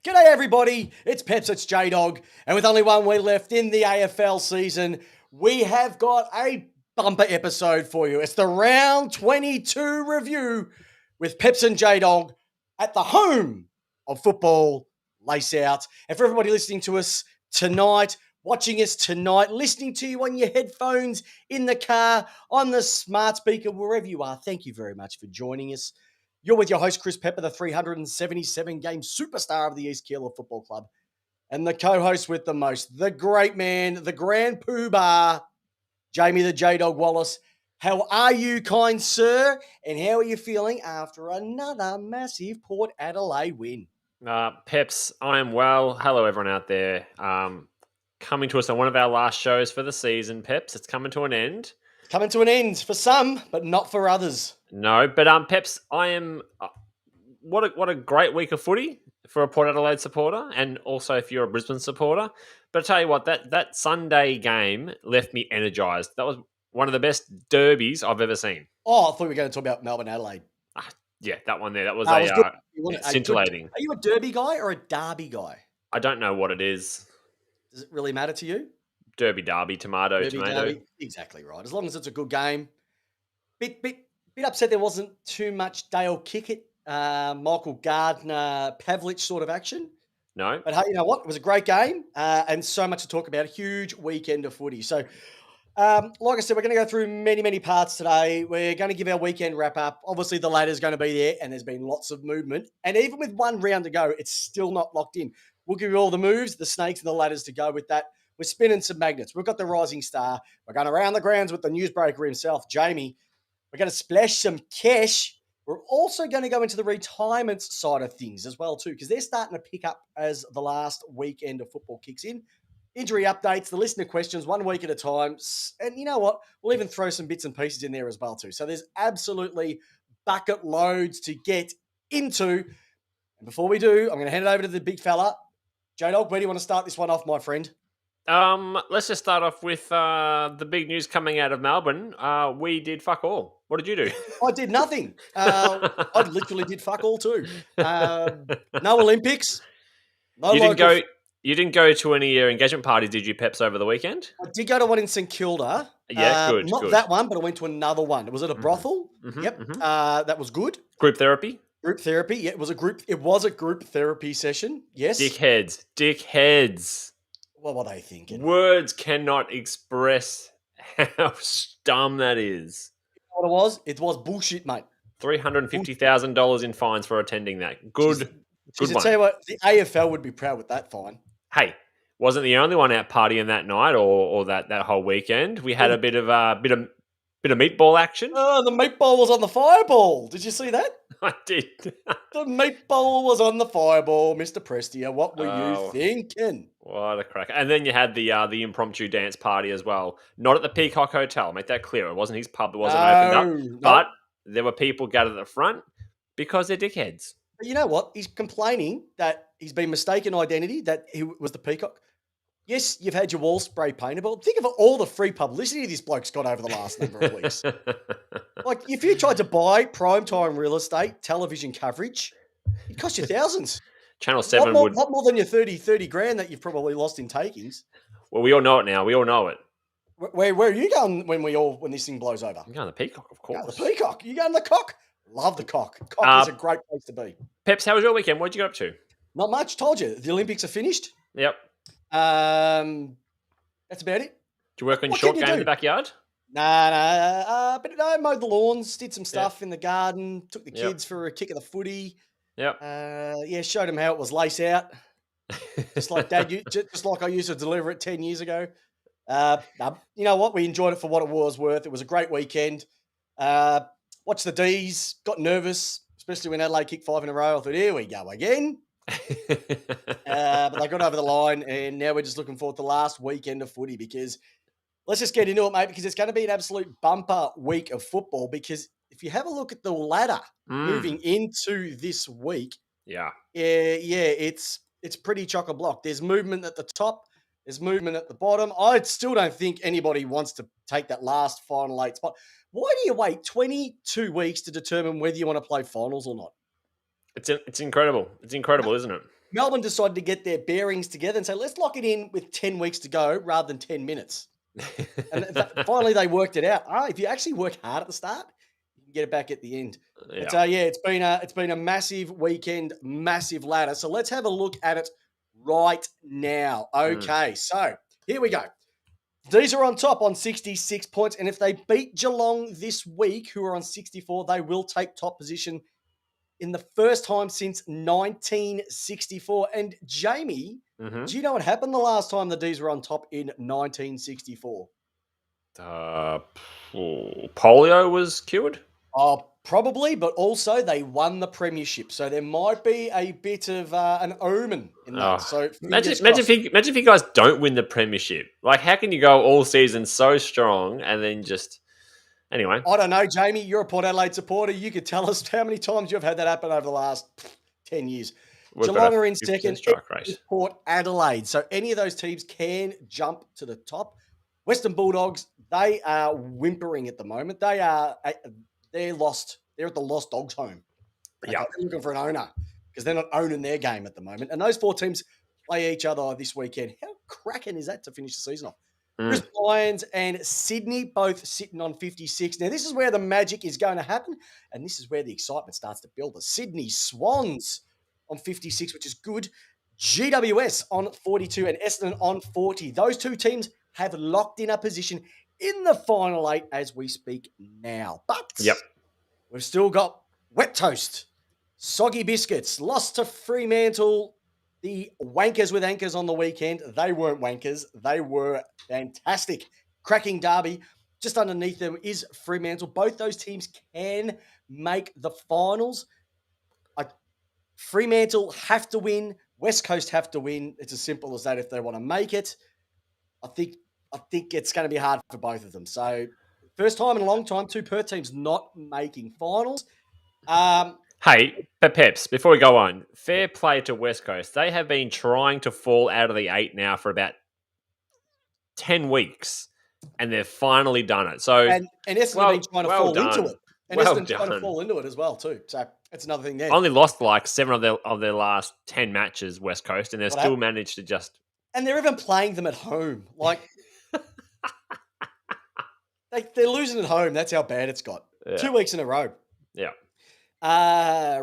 G'day, everybody. It's Peps, it's J Dog. And with only 1 week left in the AFL season, we have got a bumper episode for you. It's the round 22 review with Peps and J Dog at the home of football, Lace Out. And for everybody listening to us tonight, watching us tonight, listening to you on your headphones, in the car, on the smart speaker, wherever you are, thank you very much for joining us. You're with your host, Chris Pepper, the 377-game superstar of the East Keilor Football Club, and the co-host with the most, the great man, the grand poobah, Jamie the J-Dog Wallace. How are you, kind sir? And how are you feeling after another massive Port Adelaide win? Peps, I am well. Hello, everyone out there. Coming to us on one of our last shows for the season, Peps. It's coming to an end. Coming to an end for some, but not for others. No, but Peps, I am. What a great week of footy for a Port Adelaide supporter, and also if you're a Brisbane supporter. But I tell you what, that Sunday game left me energised. That was one of the best derbies I've ever seen. Oh, I thought we were going to talk about Melbourne Adelaide. Yeah, that one there. That was Are scintillating. you a Derby guy or a Derby guy? I don't know what it is. Does it really matter to you? Derby, tomato. Derby. Exactly right. As long as it's a good game. Bit upset there wasn't too much Dale Kickett, Michael Gardner, Pavlich sort of action. No. But hey, you know what? It was a great game and so much to talk about. A huge weekend of footy. So, like I said, we're going to go through many parts today. We're going to give our weekend wrap up. Obviously, the ladder's going to be there and there's been lots of movement. And even with one round to go, it's still not locked in. We'll give you all the moves, the snakes and the ladders to go with that. We're spinning some magnets. We've got the rising star. We're going around the grounds with the newsbreaker himself, Jamie. We're going to splash some cash. We're also going to go into the retirement side of things as well, too, because they're starting to pick up as the last weekend of football kicks in. Injury updates, the listener questions, 1 week at a time. And you know what? We'll even throw some bits and pieces in there as well, too. So there's absolutely bucket loads to get into. And before we do, I'm going to hand it over to the big fella. J-Dog, where do you want to start this one off, my friend? Let's just start off with the big news coming out of Melbourne. We did fuck all. What did you do? I did nothing. I literally did fuck all too. No Olympics. No You didn't go to any engagement parties, did you, Peps, over the weekend? I did go to one in St Kilda. Yeah, good. Not that one, but I went to another one. It was at a brothel. Yep. That was good. Group therapy. Group therapy. Yeah, it was a group therapy session. Yes. Dickheads. What were they thinking? Words cannot express how dumb that is. You know what it was? It was bullshit, mate. $350,000 in fines for attending that. Good one. Tell you what, the AFL would be proud with that fine. Hey, wasn't the only one out partying that night or that whole weekend. We had a bit of meatball action. Oh, the meatball was on the fireball. Did you see that? I did. The meatball was on the fireball, Mr. Prestia. What were you thinking? What a crack. And then you had the impromptu dance party as well. Not at the Peacock Hotel. Make that clear. It wasn't his pub. It wasn't opened up. But there were people gathered at the front because they're dickheads. But you know what? He's complaining that he's been mistaken identity, that he was the Peacock. Yes, you've had your wall spray painted, but think of all the free publicity this bloke's got over the last number of weeks. Like, if you tried to buy primetime real estate, television coverage, it'd cost you thousands. Channel 7 would... Not more than your 30 grand that you've probably lost in takings. Well, we all know it now. We all know it. Where are you going when this thing blows over? I'm going to the Peacock, of course. The Peacock. You going to the Cock? Love the Cock. Cock is a great place to be. Peps, how was your weekend? What did you get up to? Not much. Told you. The Olympics are finished. Yep. That's about it. Did you work on your short game in the backyard? Nah. But I mowed the lawns, did some stuff in the garden, took the kids for a kick of the footy. Yep. Showed them how it was lace out. Just like just like I used to deliver it 10 years ago. You know what? We enjoyed it for what it was worth. It was a great weekend. Watched the D's, got nervous, especially when Adelaide kicked 5 in a row. I thought, here we go again. But they got over the line, and now we're just looking forward to the last weekend of footy because let's just get into it, mate, because it's going to be an absolute bumper week of football because if you have a look at the ladder moving into this week, it's pretty chock-a-block. There's movement at the top. There's movement at the bottom. I still don't think anybody wants to take that last final 8 spot. Why do you wait 22 weeks to determine whether you want to play finals or not? It's incredible. It's incredible, isn't it? Melbourne decided to get their bearings together and say, let's lock it in with 10 weeks to go rather than 10 minutes. And finally, they worked it out. If you actually work hard at the start, you can get it back at the end. Yeah. But it's been a massive weekend, massive ladder. So let's have a look at it right now. Okay, so here we go. These are on top on 66 points, and if they beat Geelong this week, who are on 64, they will take top position in the first time since 1964. And Jamie, Mhm. do you know what happened the last time the D's were on top in 1964? Polio was cured. Probably, but also they won the premiership, so there might be a bit of an omen in that. So imagine if you guys don't win the premiership. Like, how can you go all season so strong and then just anyway? I don't know, Jamie. You're a Port Adelaide supporter. You could tell us how many times you've had that happen over the last 10 years. Geelong are in second. Port Adelaide. So any of those teams can jump to the top. Western Bulldogs, they are whimpering at the moment. They're lost. They're at the lost dogs home. Yeah, they're looking for an owner because they're not owning their game at the moment. And those four teams play each other this weekend. How cracking is that to finish the season off? Brisbane Lions and Sydney both sitting on 56. Now, this is where the magic is going to happen, and this is where the excitement starts to build. The Sydney Swans on 56, which is good. GWS on 42 and Essendon on 40. Those two teams have locked in a position in the final 8 as we speak now. But we've still got wet toast, soggy biscuits, lost to Fremantle. The wankers with anchors on the weekend, they weren't wankers. They were fantastic. Cracking derby. Just underneath them is Fremantle. Both those teams can make the finals. Fremantle have to win. West Coast have to win. It's as simple as that if they want to make it. I think it's going to be hard for both of them. So first time in a long time, two Perth teams not making finals. Hey, Peps, before we go on, fair play to West Coast. They have been trying to fall out of the 8 now for about 10 weeks, and they've finally done it. So, and Essendon have been trying to fall into it. And Essendon trying to fall into it as well, too. So that's another thing there. Only lost like 7 of their last 10 matches, West Coast, and they've still managed to just... And they're even playing them at home. Like, they're losing at home. That's how bad it's got. Yeah. 2 weeks in a row. Yeah.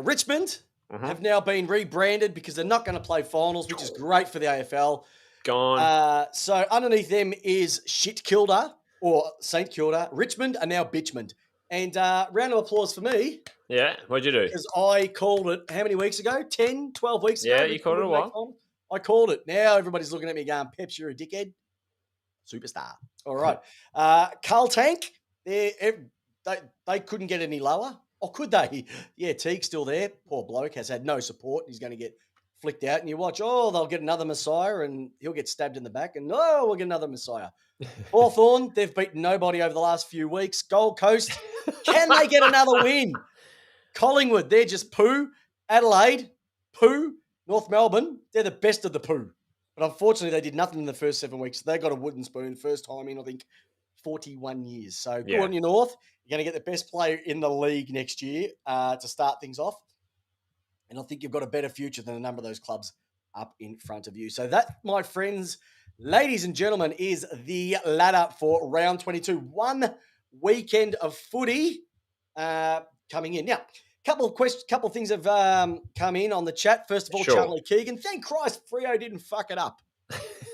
Richmond have now been rebranded because they're not going to play finals, which is great for the AFL. Gone. So underneath them is Shit Kilda or St Kilda. Richmond are now Bitchmond. And round of applause for me. Yeah, what'd you do? Because I called it how many weeks ago? 10, 12 weeks ago? Yeah, you called it a while. I called it. Now everybody's looking at me going, Peps, you're a dickhead. Superstar. All right. Carl Tank, they couldn't get any lower. Or could they? Yeah, Teague's still there. Poor bloke has had no support. He's going to get flicked out. And you watch, they'll get another Messiah and he'll get stabbed in the back. And we'll get another Messiah. Hawthorn, they've beaten nobody over the last few weeks. Gold Coast, can they get another win? Collingwood, they're just poo. Adelaide, poo. North Melbourne, they're the best of the poo. But unfortunately, they did nothing in the first 7 weeks. They got a wooden spoon first time in, I think, 41 years. So good on you, North. You're going to get the best player in the league next year to start things off. And I think you've got a better future than a number of those clubs up in front of you. So that, my friends, ladies and gentlemen, is the ladder for round 22. One weekend of footy coming in. Now, couple of things have come in on the chat. First of all, Charlie Keegan. Thank Christ Freo didn't fuck it up.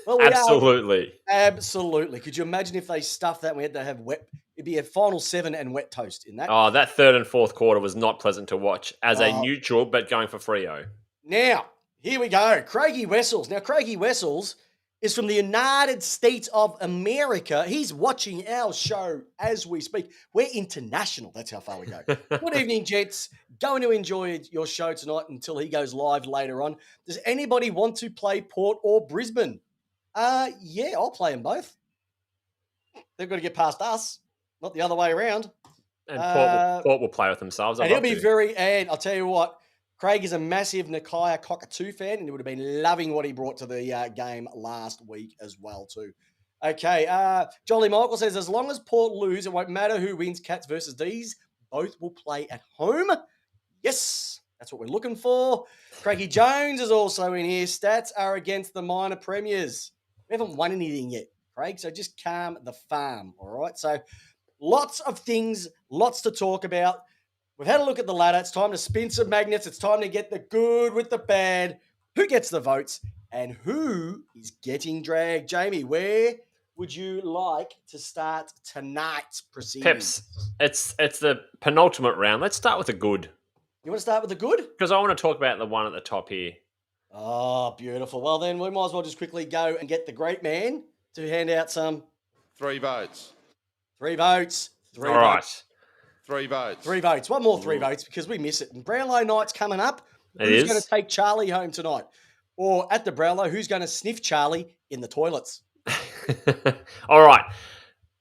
Well, absolutely. Absolutely. Could you imagine if they stuffed that and we had to have wet? It'd be a final 7 and wet toast in that. Oh, that third and fourth quarter was not pleasant to watch as a neutral, but going for Freo. Now, here we go. Craigie Wessels. Now, Craigie Wessels is from the United States of America. He's watching our show as we speak. We're international. That's how far we go. Good evening, gents. Going to enjoy your show tonight until he goes live later on. Does anybody want to play Port or Brisbane? Yeah, I'll play them both. They've got to get past us, not the other way around. And Port will play with themselves. And he'll be and I'll tell you what, Craig is a massive Nakia Cockatoo fan, and he would have been loving what he brought to the game last week as well, too. Okay, Jolly Michael says, as long as Port lose, it won't matter who wins, Cats versus D's. Both will play at home. Yes, That's what we're looking for. Craigie Jones is also in here. Stats are against the minor premiers. We haven't won anything yet, Craig, so just calm the farm, all right? So lots of things, lots to talk about. We've had a look at the ladder. It's time to spin some magnets. It's time to get the good with the bad. Who gets the votes and who is getting dragged? Jamie, where would you like to start tonight's proceedings? Peps, it's the penultimate round. Let's start with the good. You want to start with the good? Because I want to talk about the one at the top here. Oh, beautiful. Well, then we might as well just quickly go and get the great man to hand out some 3 votes. 3 votes. All right. 3 votes. 3 votes. One more 3 votes because we miss it. And Brownlow night's coming up. It Who's is. going to take Charlie home tonight? Or at the Brownlow, who's going to sniff Charlie in the toilets? All right.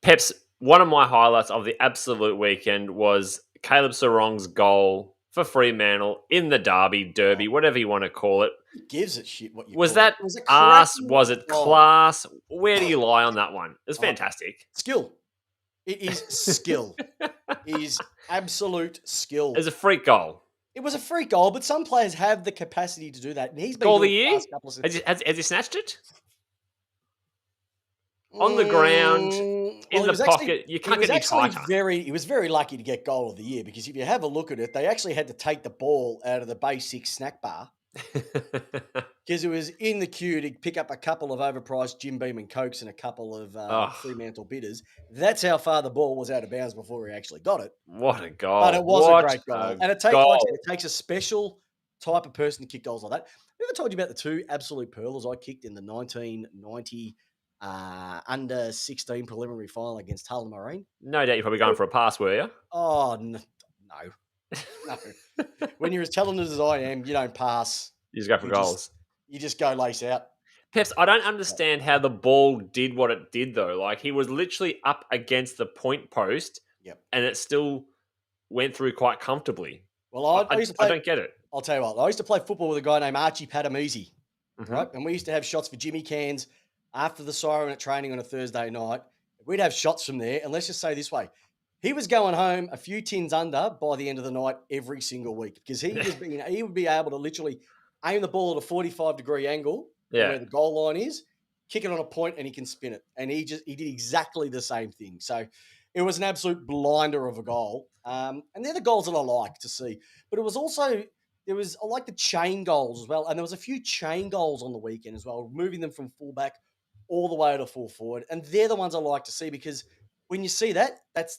Peps, one of my highlights of the absolute weekend was Caleb Sarong's goal for Fremantle in the derby, whatever you want to call it. Who gives a shit what you Was call that it? Was it ass? cracking Was it goal? class? Where do you lie on that one? It was Oh. fantastic. Skill. It is skill. It is absolute skill. It was a freak goal. It was a free goal, but some players have the capacity to do that. And he's been Goal of the doing it year? last couple of Has he snatched it? On the ground, in the pocket. You can't get any tighter. He was very lucky to get goal of the year because if you have a look at it, they actually had to take the ball out of the basic snack bar because it was in the queue to pick up a couple of overpriced Jim Beam and Cokes and a couple of Fremantle bitters. That's how far the ball was out of bounds before he actually got it. What a goal. But it was What a great goal. And it takes a special type of person to kick goals like that. Have I ever told you about the 2 absolute pearlers I kicked in the 1990 under 16 preliminary final against Hull Marine? No doubt you're probably going for a pass, were you? Oh, no. No. When you're as talented as I am, you don't pass. You just go for goals. You just go lace out. Peps, I don't understand how the ball did what it did, though. Like, he was literally up against the point post, and it still went through quite comfortably. Well, I don't get it. I'll tell you what. I used to play football with a guy named Archie Patamisi, Mhm. right? And we used to have shots for Jimmy Cans after the siren at training on a Thursday night. We'd have shots from there, and let's just say this way. He was going home a few tins under by the end of the night every single week because he would be able to literally aim the ball at a 45-degree angle where the goal line is, kick it on a point, and he can spin it. And he did exactly the same thing. So it was an absolute blinder of a goal. And they're the goals that I like to see. But it was also, I like the chain goals as well. And there was a few chain goals on the weekend as well, moving them from fullback all the way to full forward. And they're the ones I like to see because when you see that, that's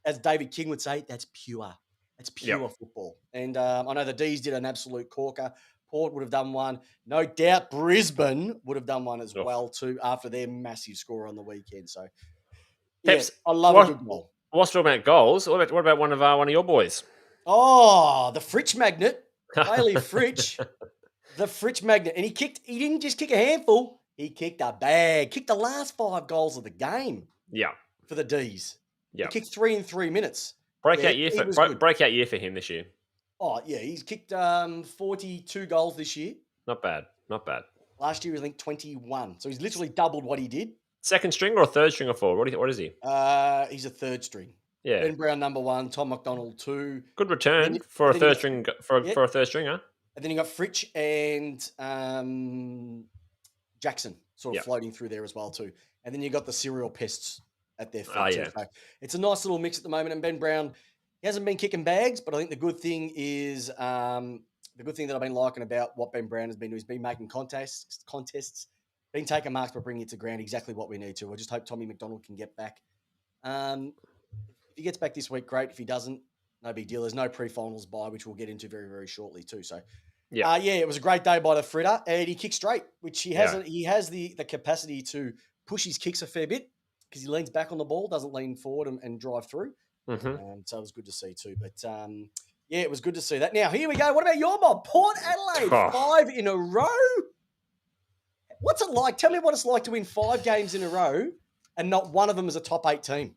as David King would say, that's pure. That's pure football. And I know the D's did an absolute corker. Port would have done one. No doubt Brisbane would have done one as well too after their massive score on the weekend. So, Peps, I love a good goal. What's talking about goals? What about one of your boys? Oh, the Fritsch magnet, Bailey Fritsch, the Fritsch magnet, and he didn't just kick a handful. He kicked a bag. Kicked the last 5 goals of the game. Yeah, for the D's. Yeah, he kicked 3 in 3 minutes. Breakout year for him this year. Oh yeah, he's kicked 42 goals this year. Not bad. Last year, I think 21. So he's literally doubled what he did. Second string or third string or forward? What is he? He's a third string. Yeah. Ben Brown number 1, Tom McDonald 2. Good return for a third string for a third stringer. And then you got Fritsch and Jackson sort of floating through there as well too. And then you got the serial pests at their feet too. So it's a nice little mix at the moment. And Ben Brown, he hasn't been kicking bags, but I think the good thing is the good thing that I've been liking about what Ben Brown has been doing is been making contests, been taking marks, but bringing it to ground exactly what we need to. I just hope Tommy McDonald can get back. If he gets back this week, great. If he doesn't, no big deal. There's no pre-finals bye, which we'll get into very, very shortly too. So, it was a great day by the Fritter, and he kicked straight, which he hasn't. He has the capacity to push his kicks a fair bit because he leans back on the ball, doesn't lean forward and drive through. Mm-hmm. So it was good to see too. But it was good to see that. Now here we go. What about your mob, Port Adelaide? 5 in a row. What's it like? Tell me what it's like to win 5 games in a row and not one of them is a top 8 team.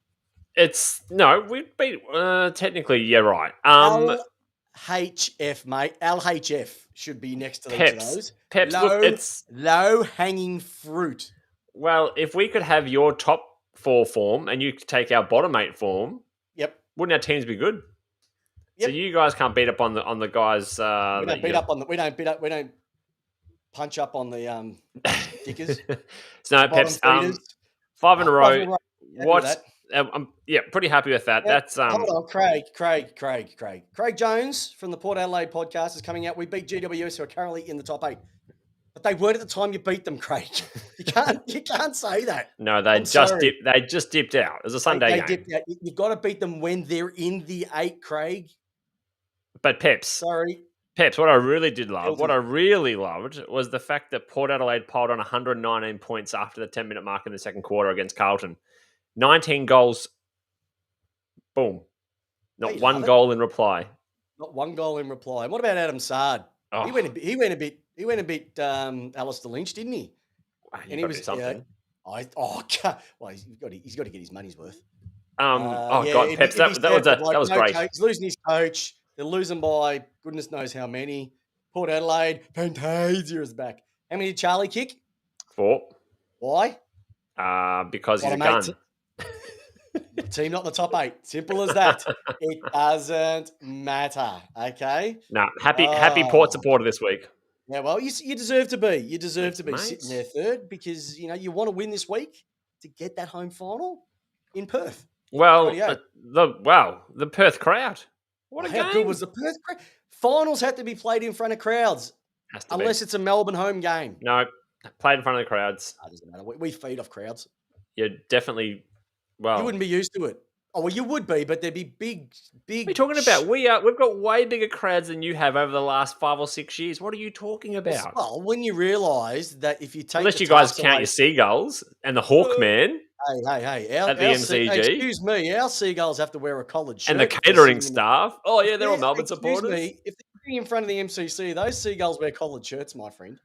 We beat technically, right. LHF, mate. LHF should be next to each of those. Peps, it's low hanging fruit. Well, if we could have your top 4 form and you could take our bottom 8 form, wouldn't our teams be good? So Yep. you guys can't beat up on the guys. We That don't beat up on the. We don't punch up on the dickers, So no, bottom Peps. feeders. 5 in a Five row. in a row. Happy with What's that. I'm pretty happy with that. Yep. That's Hold on, Craig Jones from the Port Adelaide podcast is coming out. We beat GWS, who are currently in the top 8, but they weren't at the time you beat them, Craig. You can't say that. no, they I'm just sorry. dipped out. It was a Sunday They game. dipped out. You've got to beat them when they're in the 8, Craig. But Peps, Sorry. what I really did love, Guilty. what I really loved was the fact that Port Adelaide piled on 119 points after the 10-minute mark in the second quarter against Carlton. 19 goals. Boom. Not you one love it. goal in reply. Not one goal in reply. And what about Adam Sard? Oh, He went a bit Alistair Lynch, didn't he? and he was something. Well, he's got to get his money's worth. God, Peps, that was great. He's losing his coach. They're losing by goodness knows how many. Port Adelaide, Fantasia is back. How many did Charlie kick? 4. Why? Because he's a What, gun. Team not in the top 8. Simple as that. It doesn't matter. Okay. Nah, happy Port supporter this week. Yeah, well, you deserve to be. You deserve to be Thanks, sitting there third because you want to win this week to get that home final in Perth. Well, Rightio. the Perth crowd. What a How game! good was the Perth crowd? Finals have to be played in front of crowds Has to be. unless it's a Melbourne home game. No, played in front of the crowds. It doesn't matter. We feed off crowds. You're definitely You wouldn't be used to it. Oh, well, you would be, but there'd be big. What are you talking about? We've got way bigger crowds than you have over the last 5 or 6 years. What are you talking about? Well, when you realise that if you take Unless the you guys task count away- your seagulls and the Hawkman Hey! at the MCG. Excuse me, our seagulls have to wear a collared shirt and the if they're catering sitting in the- staff. Oh yeah, they're all Yeah, Melbourne excuse supporters. me, if they're sitting in front of the MCC, those seagulls wear collared shirts, my friend.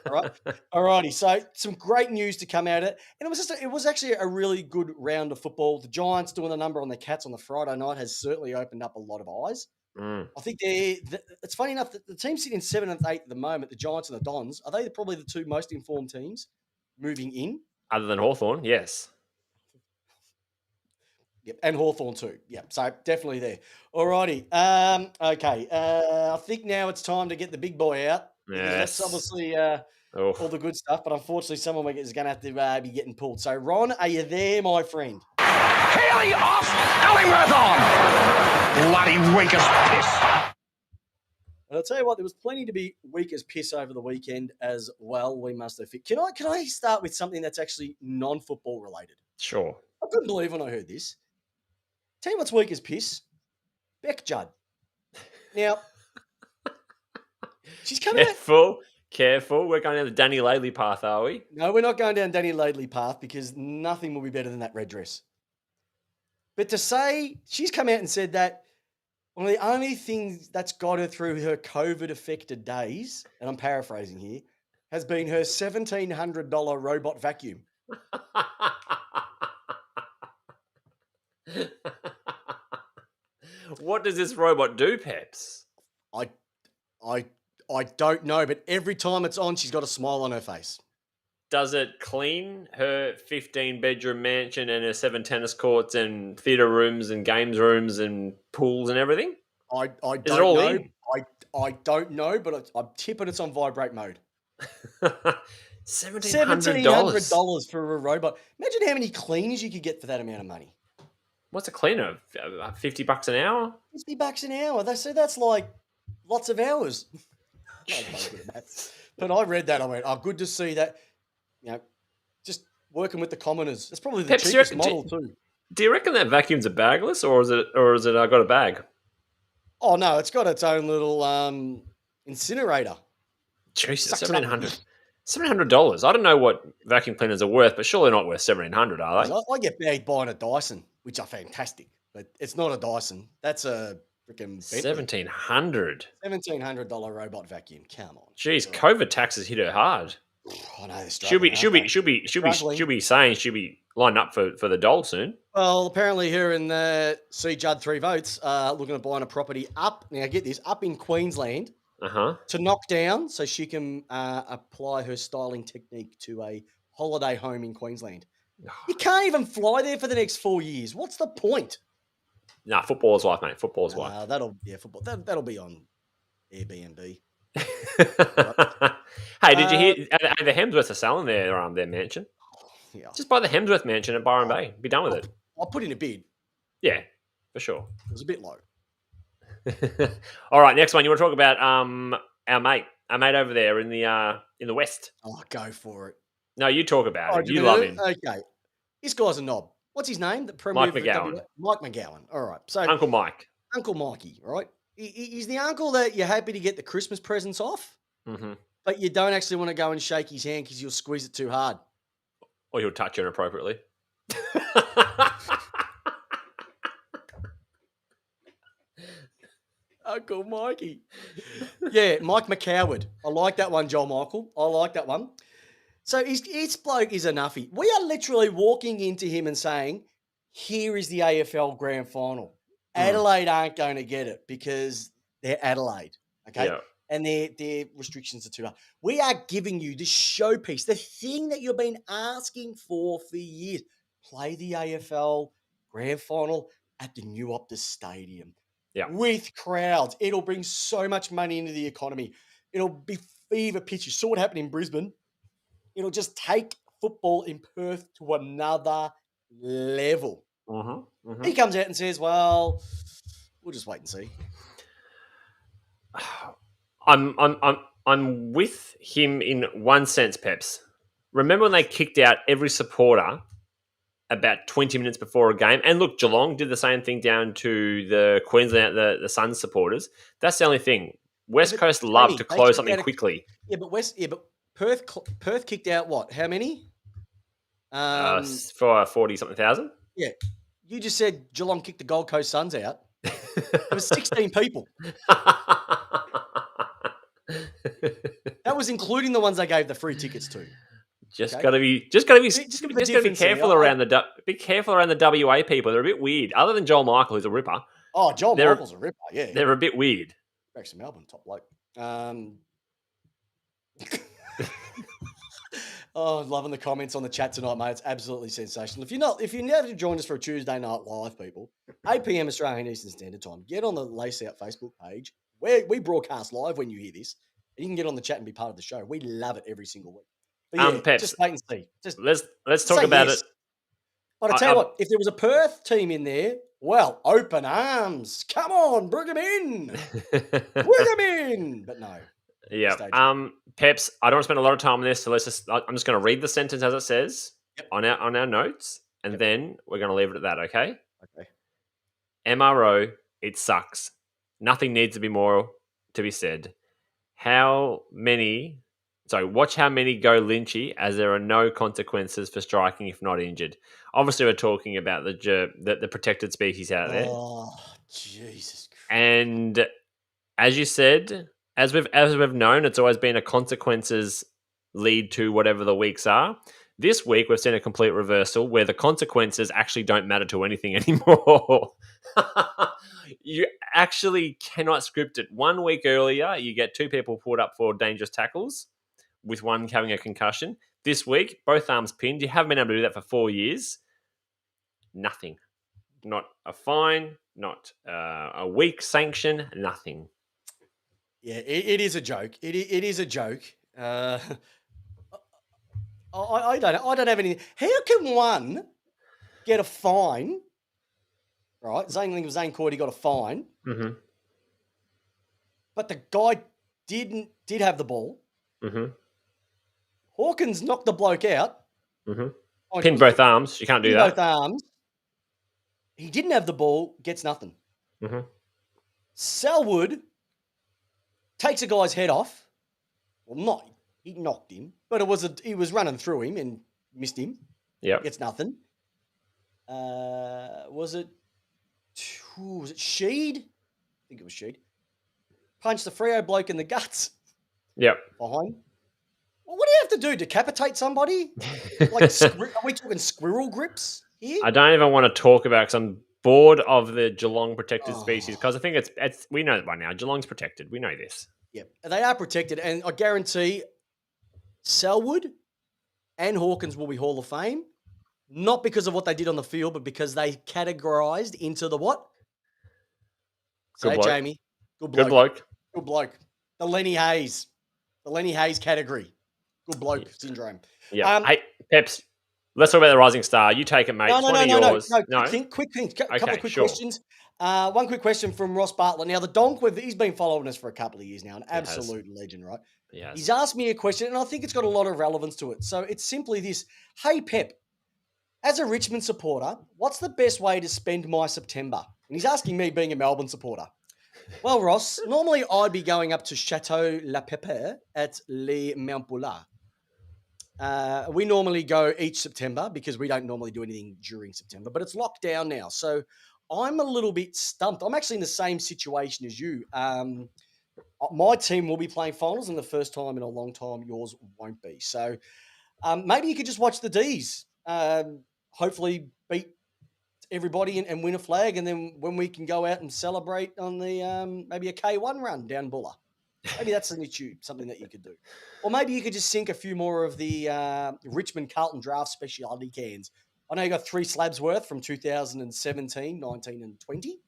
All right. Alrighty. So some great news to come out of it. And it was actually a really good round of football. The Giants doing the number on the Cats on the Friday night has certainly opened up a lot of eyes. Mm. I think it's funny enough that the teams sitting in 7th and 8th at the moment, the Giants and the Dons, are they probably the 2 most informed teams moving in? Other than Hawthorn, yes. Yep, and Hawthorn too. Yep, so definitely there. Alrighty. Okay. I think now it's time to get the big boy out. Because Yes. that's obviously Oh. all the good stuff, but unfortunately, someone is going to have to be getting pulled. So, Ron, are you there, my friend? Haley off, Ellingworth on. Bloody weak as piss. And I'll tell you what, there was plenty to be weak as piss over the weekend as well. We must have fit. Can I start with something that's actually non-football related? Sure. I couldn't believe when I heard this. Tell you what's weak as piss. Beck Judd. Now, she's coming out. Careful. We're going down the Danny Laley path, are we? No, we're not going down Danny Ladley path because nothing will be better than that red dress. But to say she's come out and said that one of the only things that's got her through her COVID-affected days, and I'm paraphrasing here, has been her $1,700 robot vacuum. What does this robot do, Peps? I don't know, but every time it's on, she's got a smile on her face. Does it clean her 15-bedroom mansion and her 7 tennis courts and theatre rooms and games rooms and pools and everything? I don't Is it all know. in? I don't know, but I'm tipping it's on vibrate mode. $1,700 for a robot. Imagine how many cleaners you could get for that amount of money. What's a cleaner? $50 an hour? $50 an hour. That's like lots of hours. But I read that. I went, oh, good to see that. Just working with the commoners. It's probably the Peps, cheapest model too. Do you reckon that vacuum's a bagless, or is it I got a bag? Oh no, it's got its own little incinerator. Jesus, Sucks it up. $700. I don't know what vacuum cleaners are worth, but surely not worth $1,700, are they? I get bagged buying a Dyson, which are fantastic, but it's not a Dyson. That's a freaking $1,700. $1,700 robot vacuum. Come on. Jeez, COVID taxes hit her hard. I know they're She'll be struggling, lined up for the dole soon. Well, apparently her and C. Judd 3 votes are looking at buying a property up. Now, get this, up in Queensland to knock down so she can apply her styling technique to a holiday home in Queensland. You can't even fly there for the next 4 years. What's the point? Nah, footballer's wife, mate. Footballer's wife. Football. That'll be on Airbnb. Hey, did you hear? The Hemsworths are selling their mansion. Yeah, Just buy the Hemsworth mansion at Byron Bay. Be done with it. I'll put in a bid. Yeah, for sure. It was a bit low. All right, next one. You want to talk about our mate over there in the West? Oh, go for it. No, you talk about it. do You we love do? him. Okay, this guy's a knob. What's his name? The Premier Mike McGowan. Mike McGowan. All right, so Uncle Mike. Uncle Mikey, right? He's the uncle that you're happy to get the Christmas presents off, Mm-hmm. but you don't actually want to go and shake his hand because you'll squeeze it too hard. Or he'll touch you inappropriately. Uncle Mikey. Yeah, Mike McCoward. I like that one, Joel Michael. I like that one. So his bloke is a nuffy. We are literally walking into him and saying, here is the AFL Grand Final. Adelaide aren't going to get it because they're Adelaide. Okay. Yeah. And their restrictions are too hard. We are giving you the showpiece, the thing that you've been asking for years. Play the AFL Grand Final at the new Optus Stadium. Yeah. With crowds. It'll bring so much money into the economy. It'll be fever pitch. You saw what happened in Brisbane. It'll just take football in Perth to another level. Mm-hmm. He comes out and says, well, we'll just wait and see. I'm with him in one sense, Peps. Remember when they kicked out every supporter about 20 minutes before a game? And look, Geelong did the same thing down to the Queensland, the Suns supporters. That's the only thing. West Coast love to close something quickly. Yeah, but Perth kicked out what? How many? For 40-something thousand. Yeah. You just said Geelong kicked the Gold Coast Suns out. It was 16 people. That was including the ones they gave the free tickets to. Just gotta be careful around be careful around the WA people. They're a bit weird. Other than Joel Michael, who's a ripper. Oh, Joel Michael's a ripper. Yeah, they're a bit weird. Back to Melbourne, top bloke. Oh, loving the comments on the chat tonight, mate. It's absolutely sensational. If you never joined us for a Tuesday night live, people, 8 p.m. Australian Eastern Standard Time, get on the Lace Out Facebook page where we broadcast live when you hear this. And you can get on the chat and be part of the show. We love it every single week. But yeah, Peps, just wait and see. Just let's talk about it. But I tell you what, if there was a Perth team in there, well, open arms. Come on, bring them in. Bring them in. But no. Yeah. Peps, I don't want to spend a lot of time on this, so I'm just going to read the sentence as it says on our notes, and then we're going to leave it at that, okay? Okay. MRO, it sucks. Nothing needs to be more to be said. Watch how many go lynchy, as there are no consequences for striking if not injured. Obviously, we're talking about the protected species out there. Oh, Jesus Christ. And as you said, as we've known, it's always been a consequences lead to whatever the weeks are. This week, we've seen a complete reversal where the consequences actually don't matter to anything anymore. You actually cannot script it. 1 week earlier, you get 2 people pulled up for dangerous tackles, with one having a concussion. This week, both arms pinned. You haven't been able to do that for 4 years. Nothing. Not a fine, not a week sanction, nothing. Yeah, it is a joke. It is a joke. I don't have anything. How can one get a fine? Right, Zane Cordy got a fine, but the guy did have the ball. Hawkins knocked the bloke out. Pinned both arms. You can't do that. Both arms. He didn't have the ball. Gets nothing. Selwood takes a guy's head off. Well, he knocked him, but he was running through him and missed him. Yeah, gets nothing. Was it Sheed? I think it was Sheed. Punched the Freo bloke in the guts. Yep. Behind. Well, what do you have to do? Decapitate somebody? Like, are we talking squirrel grips here? I don't even want to talk about it because I'm bored of the Geelong protected species, because I think it's we know it by now. Geelong's protected. We know this. Yeah, they are protected, and I guarantee Selwood and Hawkins will be Hall of Fame, not because of what they did on the field, but because they categorised into the what? Say it, bloke. Jamie. Good Good bloke. bloke. Good bloke. The Lenny Hayes. The Lenny Hayes category. Good bloke syndrome. Yeah. Hey, Peps, let's talk about the Rising Star. You take it, mate. No, It's no, one no, of no, no, yours. no. Quick thing. Couple Okay, of quick sure. questions. One quick question from Ross Bartlett. Now, the Donk, he's been following us for a couple of years now, an absolute legend, right? Yes. He's asked me a question, and I think it's got a lot of relevance to it. So it's simply this. Hey, Pep, as a Richmond supporter, what's the best way to spend my September? And he's asking me, being a Melbourne supporter. Well, Ross, normally I'd be going up to Chateau La Pepe at Les Mount Bullard. We normally go each September because we don't normally do anything during September, but it's locked down now. So I'm a little bit stumped. I'm actually in the same situation as you. My team will be playing finals, and the first time in a long time, yours won't be. So maybe you could just watch the Ds. Hopefully beat everybody and win a flag, and then when we can go out and celebrate on the maybe a K1 run down Buller. Maybe that's something that you could do. Or maybe you could just sink a few more of the Richmond Carlton Draft specialty cans. I know you got 3 slabs worth from 2017, 19 and 20.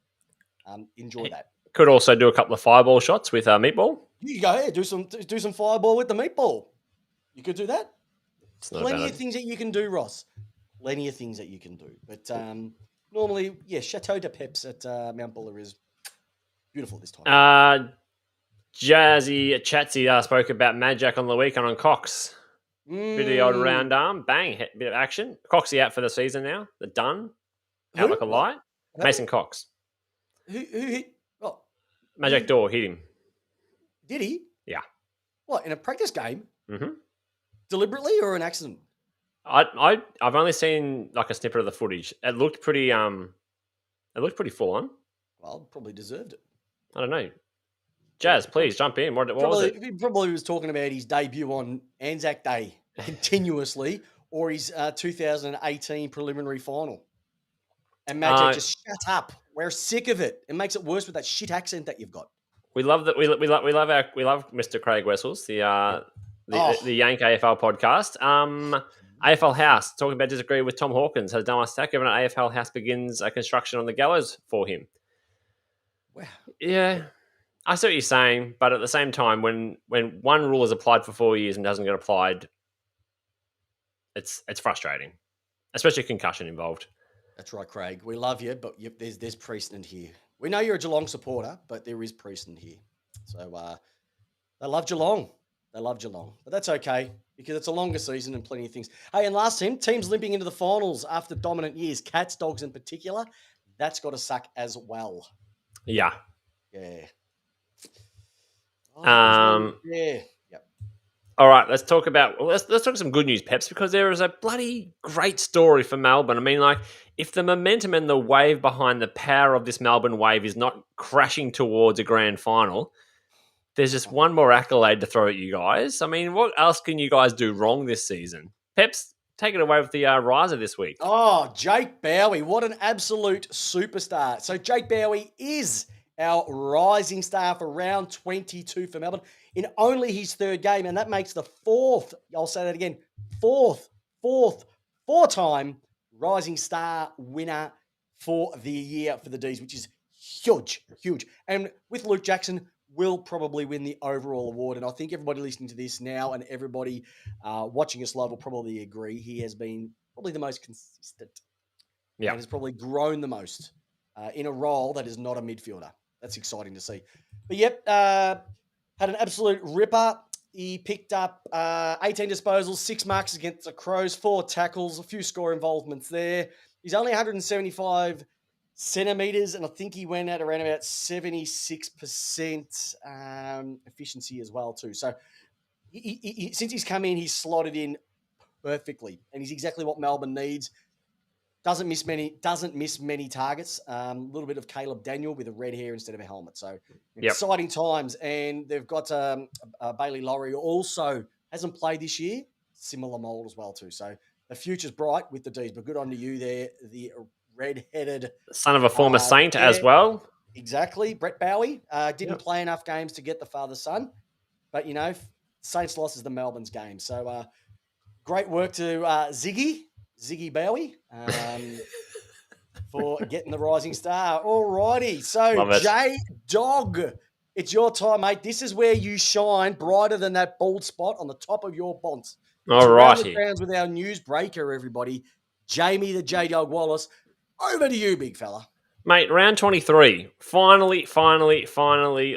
Enjoy that. Could also do a couple of fireball shots with meatball. You go ahead, do some fireball with the meatball. You could do that. It's not a Plenty bad of things that you can do, Ross. Plenty of things that you can do. But normally, yeah, Chateau de Peps at Mount Buller is beautiful this time. Jazzy Chatsy spoke about Majak on the weekend on Cox. Bit of the old Mm. round arm, bang, bit of action. Coxie out for the season now. The done. Out Who? like a light. What? Mason Cox. Who hit? Oh, Majak Door hit him. did he? Yeah. What, in a practice game? Mm-hmm. Deliberately or an accident? I've only seen like a snippet of the footage. It looked pretty full on. Well, probably deserved it. I don't know. Jazz, please jump in. What was it? He probably was talking about his debut on Anzac Day continuously, or his 2018 preliminary final. And Magic just shut up. We're sick of it. It makes it worse with that shit accent that you've got. We love that. We love Mr. Craig Wessels, the Yank AFL podcast. AFL House talking about disagree with Tom Hawkins has done a stack. Given an AFL House begins a construction on the gallows for him. Wow. Yeah, I see what you're saying, but at the same time, when one rule is applied for 4 years and doesn't get applied, it's frustrating, especially concussion involved. That's right, Craig. We love you, but there's precedent here. We know you're a Geelong supporter, but there is precedent here. So they love Geelong. They love Geelong. But that's okay because it's a longer season and plenty of things. Hey, and last teams limping into the finals after dominant years, Cats, Dogs in particular, that's got to suck as well. Yeah. Yeah. Yeah. Yep. All right, let's talk some good news, Peps, because there is a bloody great story for Melbourne. I mean, like, if the momentum and the wave behind the power of this Melbourne wave is not crashing towards a grand final, there's just one more accolade to throw at you guys. I mean, what else can you guys do wrong this season? Peps, take it away with the riser this week. Oh, Jake Bowie. What an absolute superstar. So Jake Bowie is our rising star for round 22 for Melbourne in only his 3rd game. And that makes the 4th, I'll say that again, four-time rising star winner for the year for the Ds, which is huge. And with Luke Jackson, will probably win the overall award. And I think everybody listening to this now and everybody watching us live will probably agree. He has been probably the most consistent. Yeah. And has probably grown the most in a role that is not a midfielder. That's exciting to see. But yep, had an absolute ripper. He picked up 18 disposals, 6 marks against the Crows, 4 tackles, a few score involvements there. He's only 175 centimeters, and I think he went at around about 76% efficiency as well too. So he, since he's come in, he's slotted in perfectly, and he's exactly what Melbourne needs. Doesn't miss many targets. A little bit of Caleb Daniel with a red hair instead of a helmet. So exciting times, and they've got Bailey Laurie who also hasn't played this year. Similar mold as well too. So the future's bright with the Ds. But good on to you there, the red-headed son of a former Saint as well. Exactly. Brett Bowie didn't play enough games to get the father-son, but Saints loss is the Melbourne's game. So great work to Ziggy Bowie. for getting the Rising Star. All righty. So, Love it. J Dog, it's your time, mate. This is where you shine brighter than that bald spot on the top of your bonds. All Around the righty. grounds with our news breaker, everybody. Jamie the J Dog Wallace. Over to you, big fella. Mate, round 23. Finally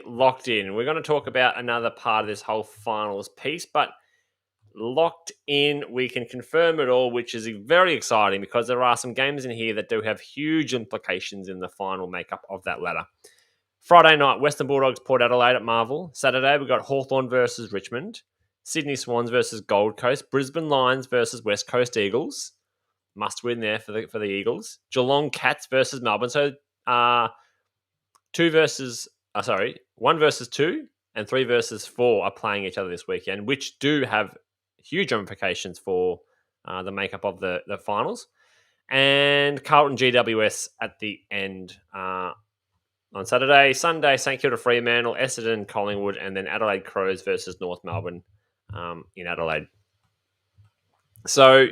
locked in. We're going to talk about another part of this whole finals piece, but locked in, we can confirm it all, which is very exciting because there are some games in here that do have huge implications in the final makeup of that ladder. Friday night, Western Bulldogs, Port Adelaide at Marvel. Saturday, we've got Hawthorn versus Richmond. Sydney Swans versus Gold Coast. Brisbane Lions versus West Coast Eagles. Must win there for the Eagles. Geelong Cats versus Melbourne. So 1 versus 2 and 3 versus 4 are playing each other this weekend, which do have huge ramifications for the makeup of the finals. And Carlton GWS at the end on Saturday. Sunday, St Kilda Fremantle, Essendon Collingwood, and then Adelaide Crows versus North Melbourne in Adelaide. So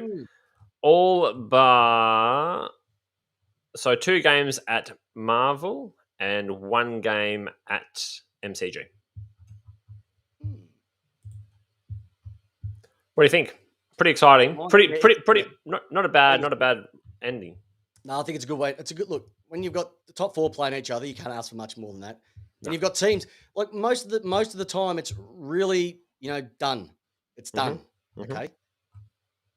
all bar... So 2 games at Marvel and 1 game at MCG. What do you think? Pretty exciting. Pretty. Not a bad ending. No, I think it's a good way. It's a good look. When you've got the top 4 playing each other, you can't ask for much more than that. And you've got teams like most of the time, it's really done. It's done. Mm-hmm. Okay,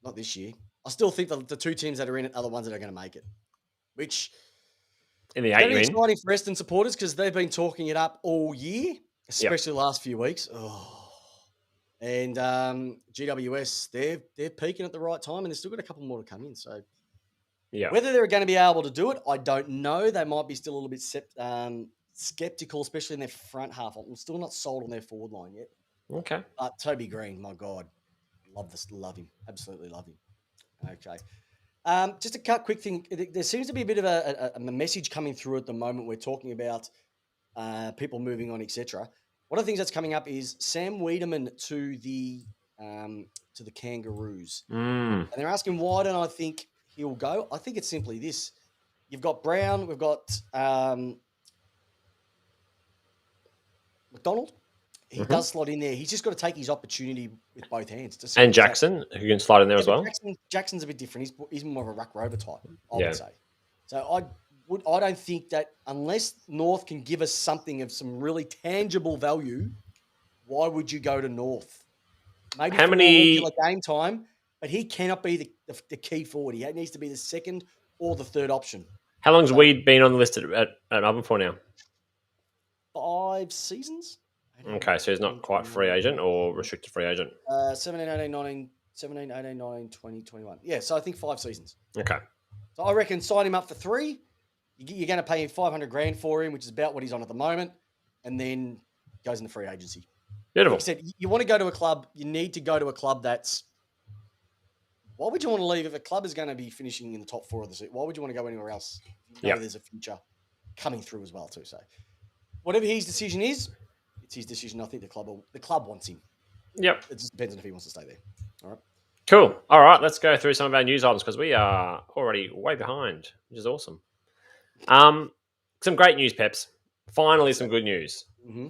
not this year. I still think the 2 teams that are in it are the ones that are going to make it. Which in the 8, you mean? Exciting for Essendon supporters because they've been talking it up all year, especially the last few weeks. And GWS, they're peaking at the right time, and they've still got a couple more to come in. So, whether they're going to be able to do it, I don't know. They might be still a little bit skeptical, especially in their front half. I'm still not sold on their forward line yet. Okay. But Toby Green, my God, love him, absolutely love him. Okay. Just a quick thing. There seems to be a bit of a message coming through at the moment. We're talking about people moving on, etc. One of the things that's coming up is Sam Wiedemann to the Kangaroos, and they're asking why don't I think he'll go? I think it's simply this: you've got Brown, we've got McDonald. He does slot in there. He's just got to take his opportunity with both hands. And Jackson, who can slide in there as well. Jackson's a bit different. He's more of a ruck rover type, I would say. So I don't think that unless North can give us something of some really tangible value, why would you go to North? Maybe how many more game time, but he cannot be the key forward. He needs to be the second or the third option. How long's Weed been on the list at Melbourne for now? 5 seasons. Okay, so he's not quite free agent or restricted free agent. 17, 18, 19, 20, 21. Yeah, so I think 5 seasons. Okay. So I reckon sign him up for 3. You're going to pay him $500,000 for him, which is about what he's on at the moment, and then goes into free agency. Beautiful. Like I said, you want to go to a club, you need to go to a club that's... Why would you want to leave if a club is going to be finishing in the top 4 of the season? Why would you want to go anywhere else? You know there's a future coming through as well too. So whatever his decision is, it's his decision. I think the club wants him. Yep. It just depends on if he wants to stay there. All right. Cool. All right, let's go through some of our news items because we are already way behind, which is awesome. Some great news, Peps. Finally, some good news. Mm-hmm.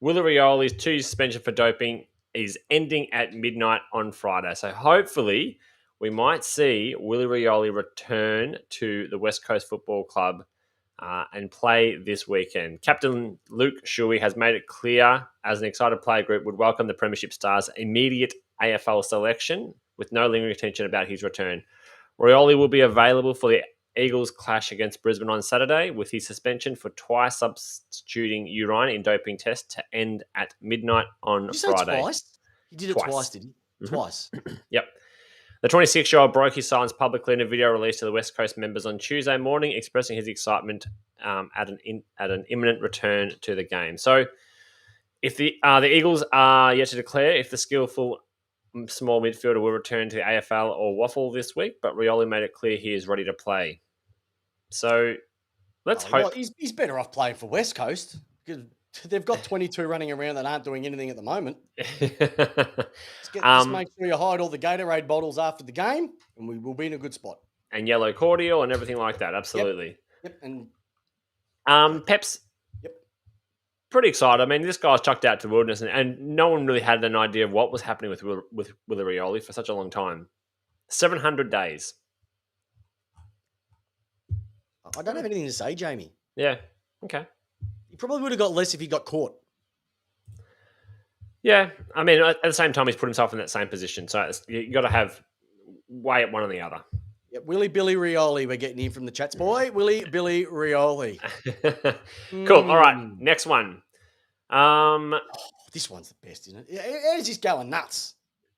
Willie Rioli's 2 suspension for doping is ending at midnight on Friday. So hopefully we might see Willie Rioli return to the West Coast Football Club and play this weekend. Captain Luke Shuey has made it clear as an excited player group would welcome the Premiership Stars' immediate AFL selection with no lingering attention about his return. Rioli will be available for the Eagles clash against Brisbane on Saturday with his suspension for twice substituting urine in doping test to end at midnight on Friday. Say twice? He did it twice, did he? Mm-hmm. Twice. Yep. The 26-year-old broke his silence publicly in a video released to the West Coast members on Tuesday morning, expressing his excitement at an imminent return to the game. So, if the Eagles are yet to declare if the skillful small midfielder will return to the AFL or waffle this week, but Rioli made it clear he is ready to play. So, let's hope. Well, he's better off playing for West Coast because they've got 22 running around that aren't doing anything at the moment. Just make sure you hide all the Gatorade bottles after the game, and we will be in a good spot. and yellow cordial and everything like that. Absolutely. Yep. And Pep's yep. pretty excited. I mean, this guy's chucked out to the wilderness, and no one really had an idea of what was happening with Willie Rioli for such a long time. 700 days. I don't have anything to say, Jamie. Yeah. Okay. He probably would have got less if he got caught. Yeah. I mean, at the same time, he's put himself in that same position. So you got to have weigh at one or the other. Yep. Willie Billy Rioli. We're getting in from the chats, boy. Willie Billy Rioli. Cool. All right. Next one. This one's the best, isn't it? How's this going nuts?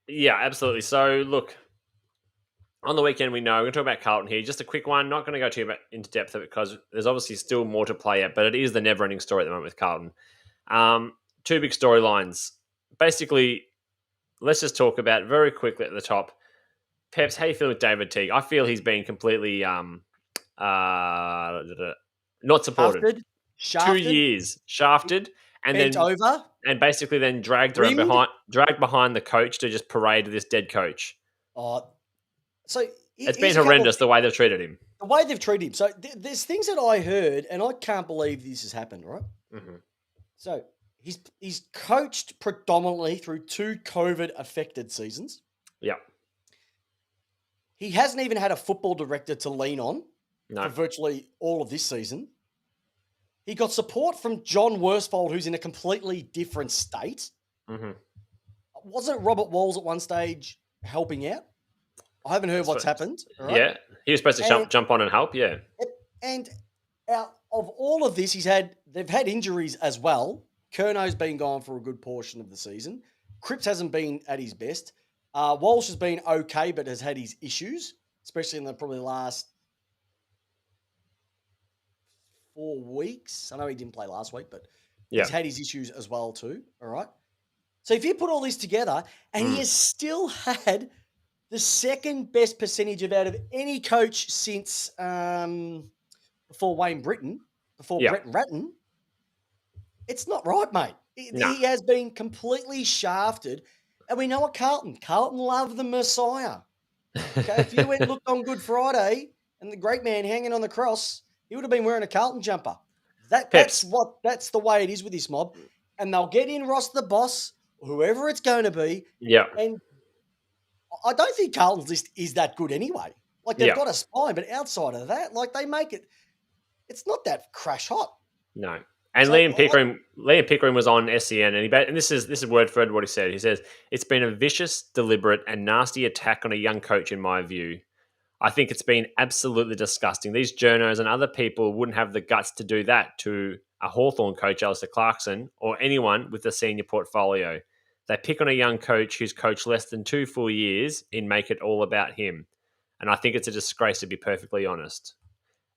Yeah, absolutely. So, look, on the weekend, we know we're going to talk about Carlton here. Just a quick one. Not going to go too much into depth of it because there's obviously still more to play at, but it is the never-ending story at the moment with Carlton. Two big storylines. Basically, let's just talk about very quickly at the top. Peps, how you feel with David Teague? I feel he's been completely not supported. Shafted, 2 years shafted, and bent then over, and basically then dragged behind the coach to just parade this dead coach. So it's been horrendous the way they've treated him. The way they've treated him. So there's things that I heard, and I can't believe this has happened, right? Mm-hmm. So he's coached predominantly through 2 COVID-affected seasons. Yeah. He hasn't even had a football director to lean on No. for virtually all of this season. He got support from John Worsfold, who's in a completely different state. Mm-hmm. Wasn't Robert Walls at one stage helping out? I haven't heard what's happened. Right? Yeah, he was supposed to jump on and help. Yeah, and out of all of this, they've had injuries as well. Curno's been gone for a good portion of the season. Cripps hasn't been at his best. Walsh has been okay, but has had his issues, especially in the probably last 4 weeks. I know he didn't play last week, but he's had his issues as well too. All right. So if you put all this together, and he has still had the second best percentage out of any coach since before Wayne Britton, Brett Ratton, it's not right, mate. He has been completely shafted. And we know what Carlton love the Messiah. Okay, if you went and looked on Good Friday and the great man hanging on the cross, he would have been wearing a Carlton jumper. That's the way it is with this mob. And they'll get in Ross the boss, whoever it's going to be. Yeah. And I don't think Carlton's list is that good anyway. Like, they've got a spine, but outside of that, like, they make it, it's not that crash hot. No. And so, Liam Pickering was on SEN, and this is word for word what he said. He says, "It's been a vicious, deliberate, and nasty attack on a young coach, in my view. I think it's been absolutely disgusting. These journos and other people wouldn't have the guts to do that to a Hawthorn coach, Alistair Clarkson, or anyone with a senior portfolio. They pick on a young coach who's coached less than 2 full years and make it all about him. And I think it's a disgrace, to be perfectly honest.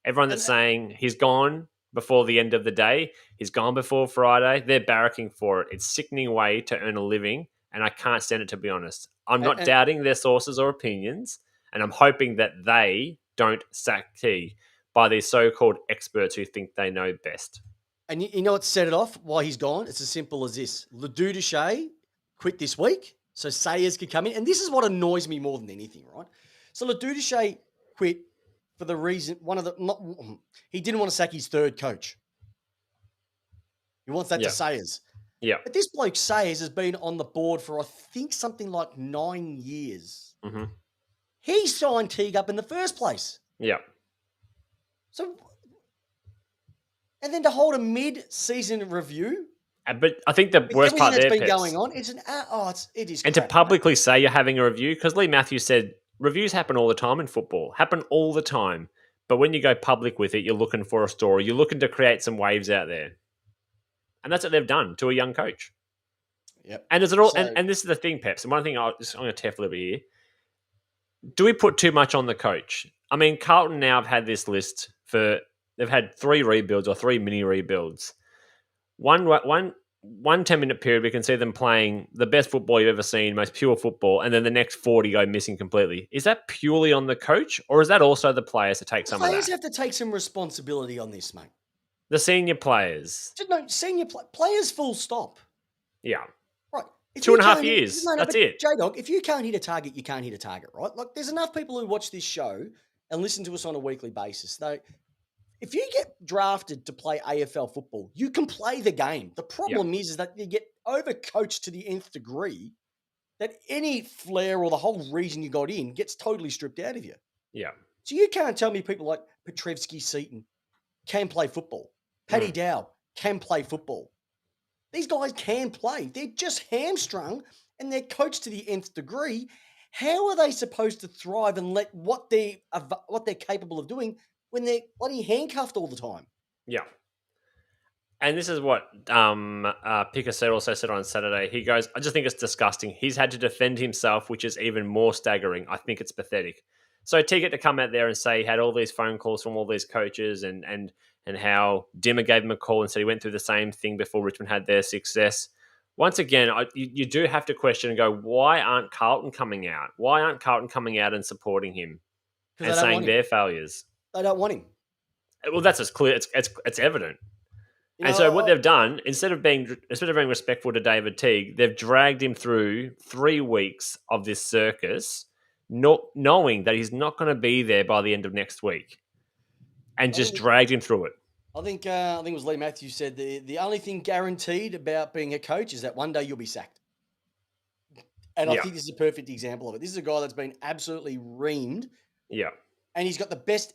Everyone that's saying he's gone before the end of the day, he's gone before Friday, they're barracking for it. It's a sickening way to earn a living, and I can't stand it, to be honest. I'm not doubting their sources or opinions, and I'm hoping that they don't sack Teague by these so-called experts who think they know best." And you know what set it off, why he's gone? It's as simple as this. Ledoux Duché quit this week, so Sayers could come in. And this is what annoys me more than anything, right? So Ledoux Duché quit for the reason, he didn't want to sack his third coach. He wants that to Sayers. Yeah. But this bloke Sayers has been on the board for, I think, something like 9 years. Mm-hmm. He signed Teague up in the first place. Yeah. So, and then to hold a mid-season review. But I think the worst part there, that's been going on, it is. And crap, to publicly say you're having a review, because Lee Matthews said reviews happen all the time in football, happen all the time. But when you go public with it, you're looking for a story. You're looking to create some waves out there, and that's what they've done to a young coach. Yep. And is it all? And this is the thing, Peps. And one thing I'm going to tear a little bit here. Do we put too much on the coach? I mean, Carlton now have had this list for. They've had 3 rebuilds or 3 mini rebuilds. One 10-minute period, we can see them playing the best football you've ever seen, most pure football, and then the next 40 go missing completely. Is that purely on the coach, or is that also the players to take some of that? Players have to take some responsibility on this, mate. The senior players. No, players full stop. Yeah. Right. 2.5 years. That's it. J-Dog, if you can't hit a target, you can't hit a target, right? Like, there's enough people who watch this show and listen to us on a weekly basis. Though, if you get drafted to play AFL football, you can play the game. The problem is that you get overcoached to the nth degree that any flair or the whole reason you got in gets totally stripped out of you. Yeah. So you can't tell me people like Petrevsky Seaton can play football. Paddy Dow can play football. These guys can play. They're just hamstrung and they're coached to the nth degree. How are they supposed to thrive and let what they're capable of doing when they're bloody handcuffed all the time? Yeah. And this is what Picasso also said on Saturday. He goes, I just think it's disgusting. He's had to defend himself, which is even more staggering. I think it's pathetic. So Teague to come out there and say he had all these phone calls from all these coaches and how Dimmer gave him a call and said he went through the same thing before Richmond had their success. Once again, you do have to question and go, why aren't Carlton coming out? Why aren't Carlton coming out and supporting him and saying their failures? They don't want him. Well, that's as clear. It's evident. And so what they've done, instead of being respectful to David Teague, they've dragged him through 3 weeks of this circus, not knowing that he's not going to be there by the end of next week, and just dragged him through it. I think it was Lee Matthews said the only thing guaranteed about being a coach is that one day you'll be sacked. And I think this is a perfect example of it. This is a guy that's been absolutely reamed. Yeah. And he's got the best.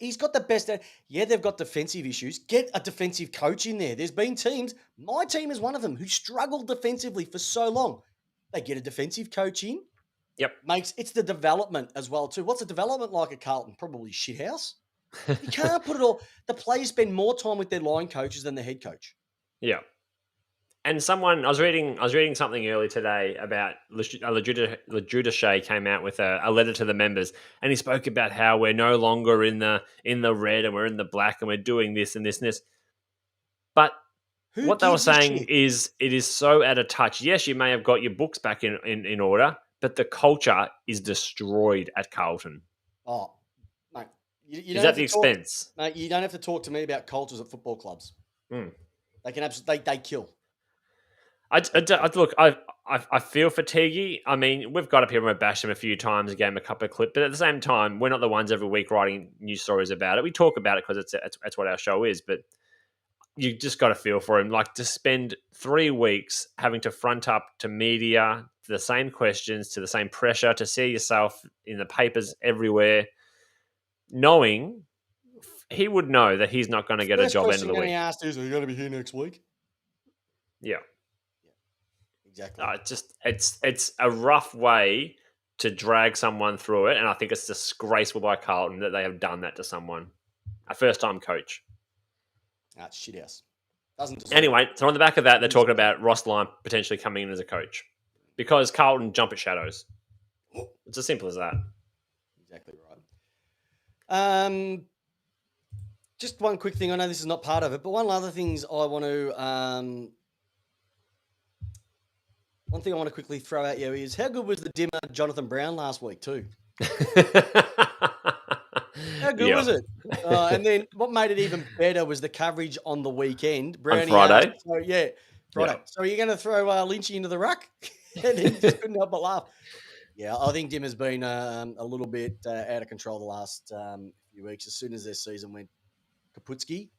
Yeah, they've got defensive issues. Get a defensive coach in there. There's been teams, my team is one of them, who struggled defensively for so long. They get a defensive coach in. Yep. It's the development as well, too. What's the development like at Carlton? Probably shithouse. You can't put it all. The players spend more time with their line coaches than the head coach. Yeah. And I was reading something earlier today about LaJuda Shea came out with a letter to the members, and he spoke about how we're no longer in the red and we're in the black and we're doing this and this and this. But what they were saying is it is so out of touch. Yes, you may have got your books back in order, but the culture is destroyed at Carlton. Oh, mate. Is at the expense? Mate, you don't have to talk to me about cultures at football clubs. They can absolutely, they kill. Look, I feel for Teague. I mean, we've got up here and we've bashed him a few times, gave him a couple of clips, but at the same time, we're not the ones every week writing news stories about it. We talk about it because it's what our show is, but you just got to feel for him. Like, to spend 3 weeks having to front up to media, to the same questions, to the same pressure, to see yourself in the papers everywhere, knowing he would know that he's not going to get a job end of the week. First question asked is, are you going to be here next week? Yeah. Exactly. It's a rough way to drag someone through it, and I think it's disgraceful by Carlton that they have done that to someone, a first-time coach. That's shit house. Anyway, so on the back of that, they're talking about Ross Lyon potentially coming in as a coach because Carlton jump at shadows. It's as simple as that. Exactly right. Just one quick thing. I know this is not part of it, but one of the other things I want to one thing I want to quickly throw at you is how good was the Dimmer Jonathan Brown last week too? How good was it? And then what made it even better was the coverage on the weekend. On Friday? Friday. Yeah. So are you going to throw Lynchy into the ruck? And he just couldn't help but laugh. Yeah, I think Dimmer's been a little bit out of control the last few weeks. As soon as their season went Kaputski.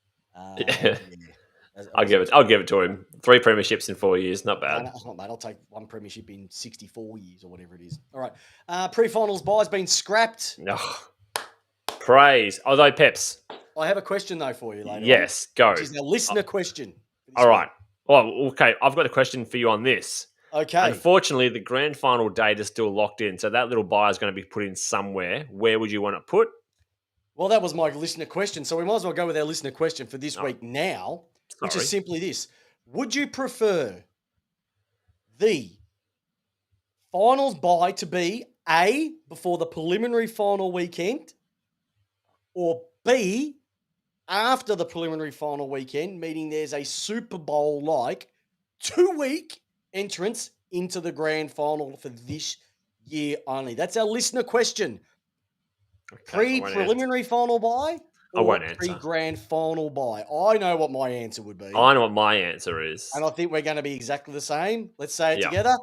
I'll give it to him. 3 premierships in 4 years, not bad. No, mate, I'll take 1 premiership in 64 years or whatever it is. All right. Pre-finals bye's been scrapped. Oh, praise. Although, Peps. I have a question, though, for you later. Yes, go. Which is a listener question. All right. Well, okay. I've got a question for you on this. Okay. Unfortunately, the grand final date is still locked in, so that little bye is going to be put in somewhere. Where would you want it put? Well, that was my listener question, so we might as well go with our listener question for this week now. Which is simply this. Would you prefer the finals bye to be A, before the preliminary final weekend, or B, after the preliminary final weekend, meaning there's a Super Bowl-like 2-week entrance into the grand final for this year only? That's our listener question. Pre-preliminary final bye? I won't answer. Pre-grand final bye. I know what my answer would be. I know what my answer is. And I think we're going to be exactly the same. Let's say it together.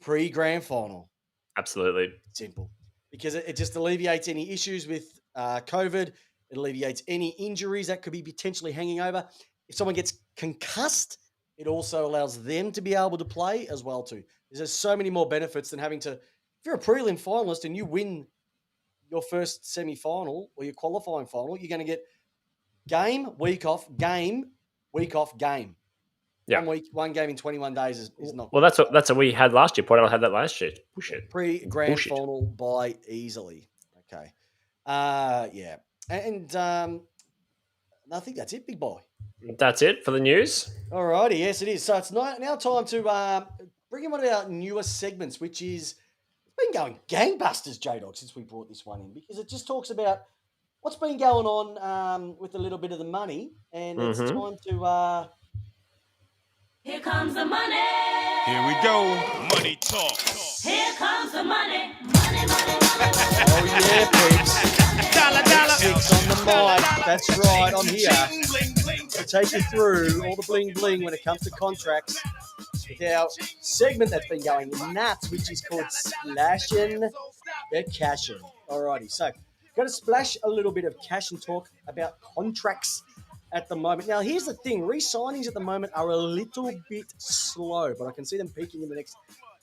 Pre-grand final. Absolutely. Simple. Because it just alleviates any issues with COVID. It alleviates any injuries that could be potentially hanging over. If someone gets concussed, it also allows them to be able to play as well too. There's so many more benefits than having to. If you're a prelim finalist and you win your first semi-final or your qualifying final, you're going to get game, week off, game, week off, game. Yeah. One game in 21 days is not. Well, that's what we had last year. Port Adelaide had that last year. Bullshit. Pre-grand Bullshit. final by easily. Okay. Yeah. And I think that's it, big boy. That's it for the news. All righty. Yes, it is. So it's now time to bring in one of our newest segments, which is been going gangbusters, J-Dog, since we brought this one in, because it just talks about what's been going on with a little bit of the money. And it's time to... Here comes the money. Here we go. Money talk. Here comes the money. Money, money, money. Oh, yeah, peeps. Dollar, dollar. Six on the mic. That's right. I'm here to take you through all the bling bling when it comes to contracts with our segment that's been going nuts, which is called Splashing the Cashin'. Alrighty, so going to splash a little bit of cash and talk about contracts at the moment. Now, here's the thing. Re-signings at the moment are a little bit slow, but I can see them peaking in the next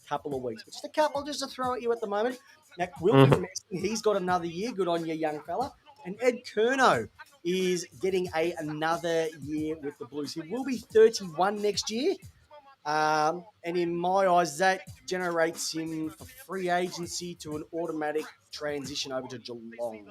couple of weeks. But just a couple just to throw at you at the moment. Now, Wilfred from Essendon, he's got another year. Good on you, young fella. And Ed Curnow is getting another year with the Blues. He will be 31 next year. And in my eyes, that generates him for free agency to an automatic transition over to Geelong.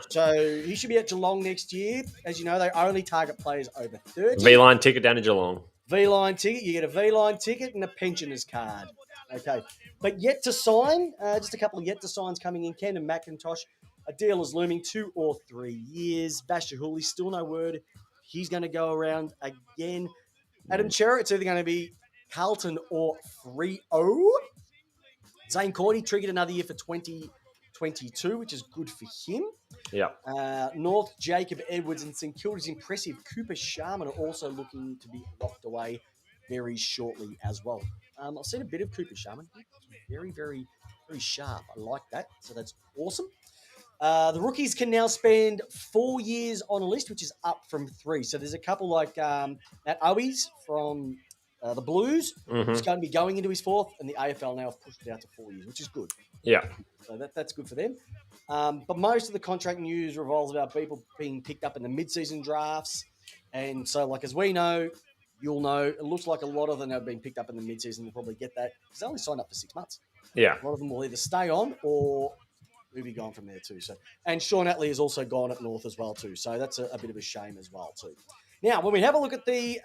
So he should be at Geelong next year. As you know, they only target players over 30. V-line ticket down to Geelong. V-line ticket. You get a V-line ticket and a pensioner's card. Okay. But yet to sign, just a couple of yet to signs coming in. Ken and McIntosh, a deal is looming 2 or 3 years. Basher Hooley, still no word. He's going to go around again. Adam Cherra, it's either going to be Carlton or Freo. Zane Cordy triggered another year for 2022, which is good for him. Yeah. North, Jacob Edwards, and St Kilda's impressive Cooper Sharman are also looking to be locked away very shortly as well. I've seen a bit of Cooper Sharman. Very, very, very sharp. I like that. So that's awesome. The rookies can now spend 4 years on a list, which is up from 3. So there's a couple like Matt Owies from the Blues, who's going to be going into his 4th, and the AFL now have pushed it out to 4 years, which is good. Yeah. So that's good for them. But most of the contract news revolves about people being picked up in the mid-season drafts. And so, like, as we know, you'll know, it looks like a lot of them have been picked up in the mid-season. They'll probably get that because they only signed up for 6 months. Yeah. A lot of them will either stay on or we'll be gone from there too. So, and Sean Atley has also gone at North as well too. So that's a bit of a shame as well too. Now, when we have a look at the,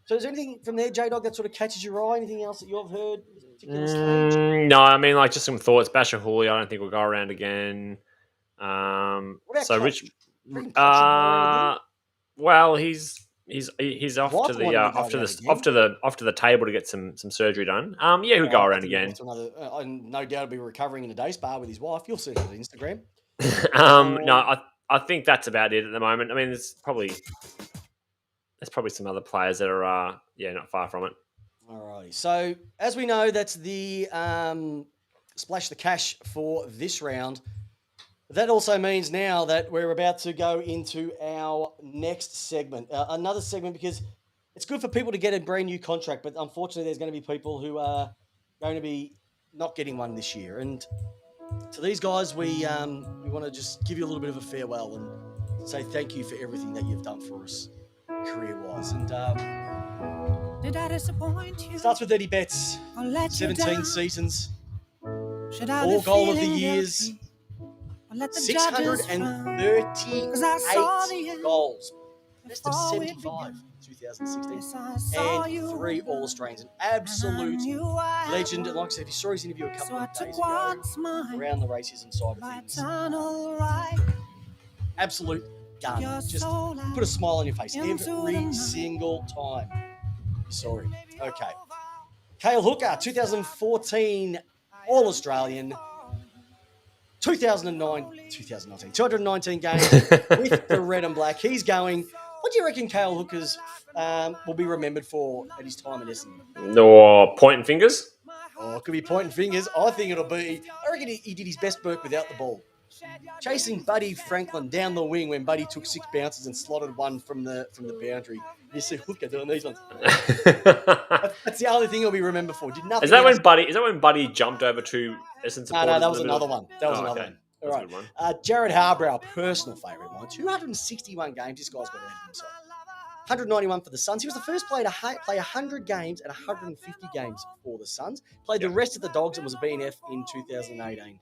so is there anything from there, J-Dog, that sort of catches your eye? Anything else that you've heard? No, I mean, like, just some thoughts. Basher Hooley, I don't think we'll go around again. What about So Catch? Rich, Reckon Catch should go around again? well, he's off What to the one to go off to around the off to the table to get some surgery done. Yeah, he'll go around again. That's another, no doubt he'll be recovering in a day spa with his wife. You'll see it on Instagram. No, I think that's about it at the moment. I mean, there's probably some other players that are not far from it. Alrighty. So as we know, that's the splash the cash for this round. That also means now that we're about to go into our next segment, another segment, because it's good for people to get a brand new contract, but unfortunately there's going to be people who are going to be not getting one this year. And to these guys, we want to just give you a little bit of a farewell and say thank you for everything that you've done for us career-wise. And Did I disappoint you? starts with Eddie Betts, Or let you 17 down? seasons, Should I all be goal of the feeling years. guilty? Or let the judges frown? 'Cause I saw the 638 end goals. Best of before it 75 in 2016. Yes, I saw And you 3 when All-Australians. An I absolute knew I legend. would. And like I said, if you saw his interview a So couple I of took days ago what's mine, around the racism side of my things, eternal right. absolute gun. Your Just soul put a smile on your face into the every night. single time. Sorry. Okay. Cale Hooker, 2014 All-Australian. 2019, 219 games with the red and black. He's going. What do you reckon Cale Hooker's will be remembered for at his time at Essendon? Or pointing fingers. Oh, it could be pointing fingers. I think it'll be. I reckon he did his best work without the ball. Chasing Buddy Franklin down the wing when Buddy took 6 bounces and slotted one from the boundary. You see Hooker doing these ones. That's the only thing he'll be remembered for. Did nothing. Is that else. when Buddy jumped over to Essence? No, that was another one. That was another one. All That's a right. good one. Jared Harbrow, personal favourite of mine. 261 games. This guy's got ahead of himself. 191 for the Suns. He was the first player to play 100 games and 150 games for the Suns. Played the rest of the Dogs and was a BNF in 2018.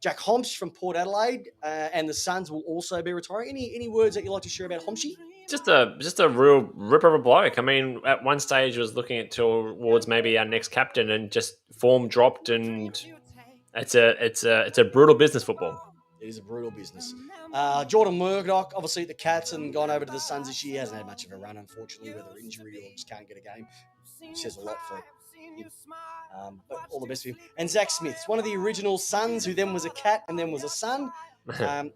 Jack Homsch from Port Adelaide and the Suns will also be retiring. Any words that you'd like to share about Homschi? Just a real ripper of a bloke. I mean, at one stage, was looking at towards maybe our next captain, and just form dropped, and it's a brutal business, football. It is a brutal business. Jordan Murdoch, obviously the Cats, and gone over to the Suns this year. Hasn't had much of a run, unfortunately, whether injury or just can't get a game. Which says a lot for him. But all the best for him. And Zach Smith, one of the original Suns, who then was a Cat and then was a Sun,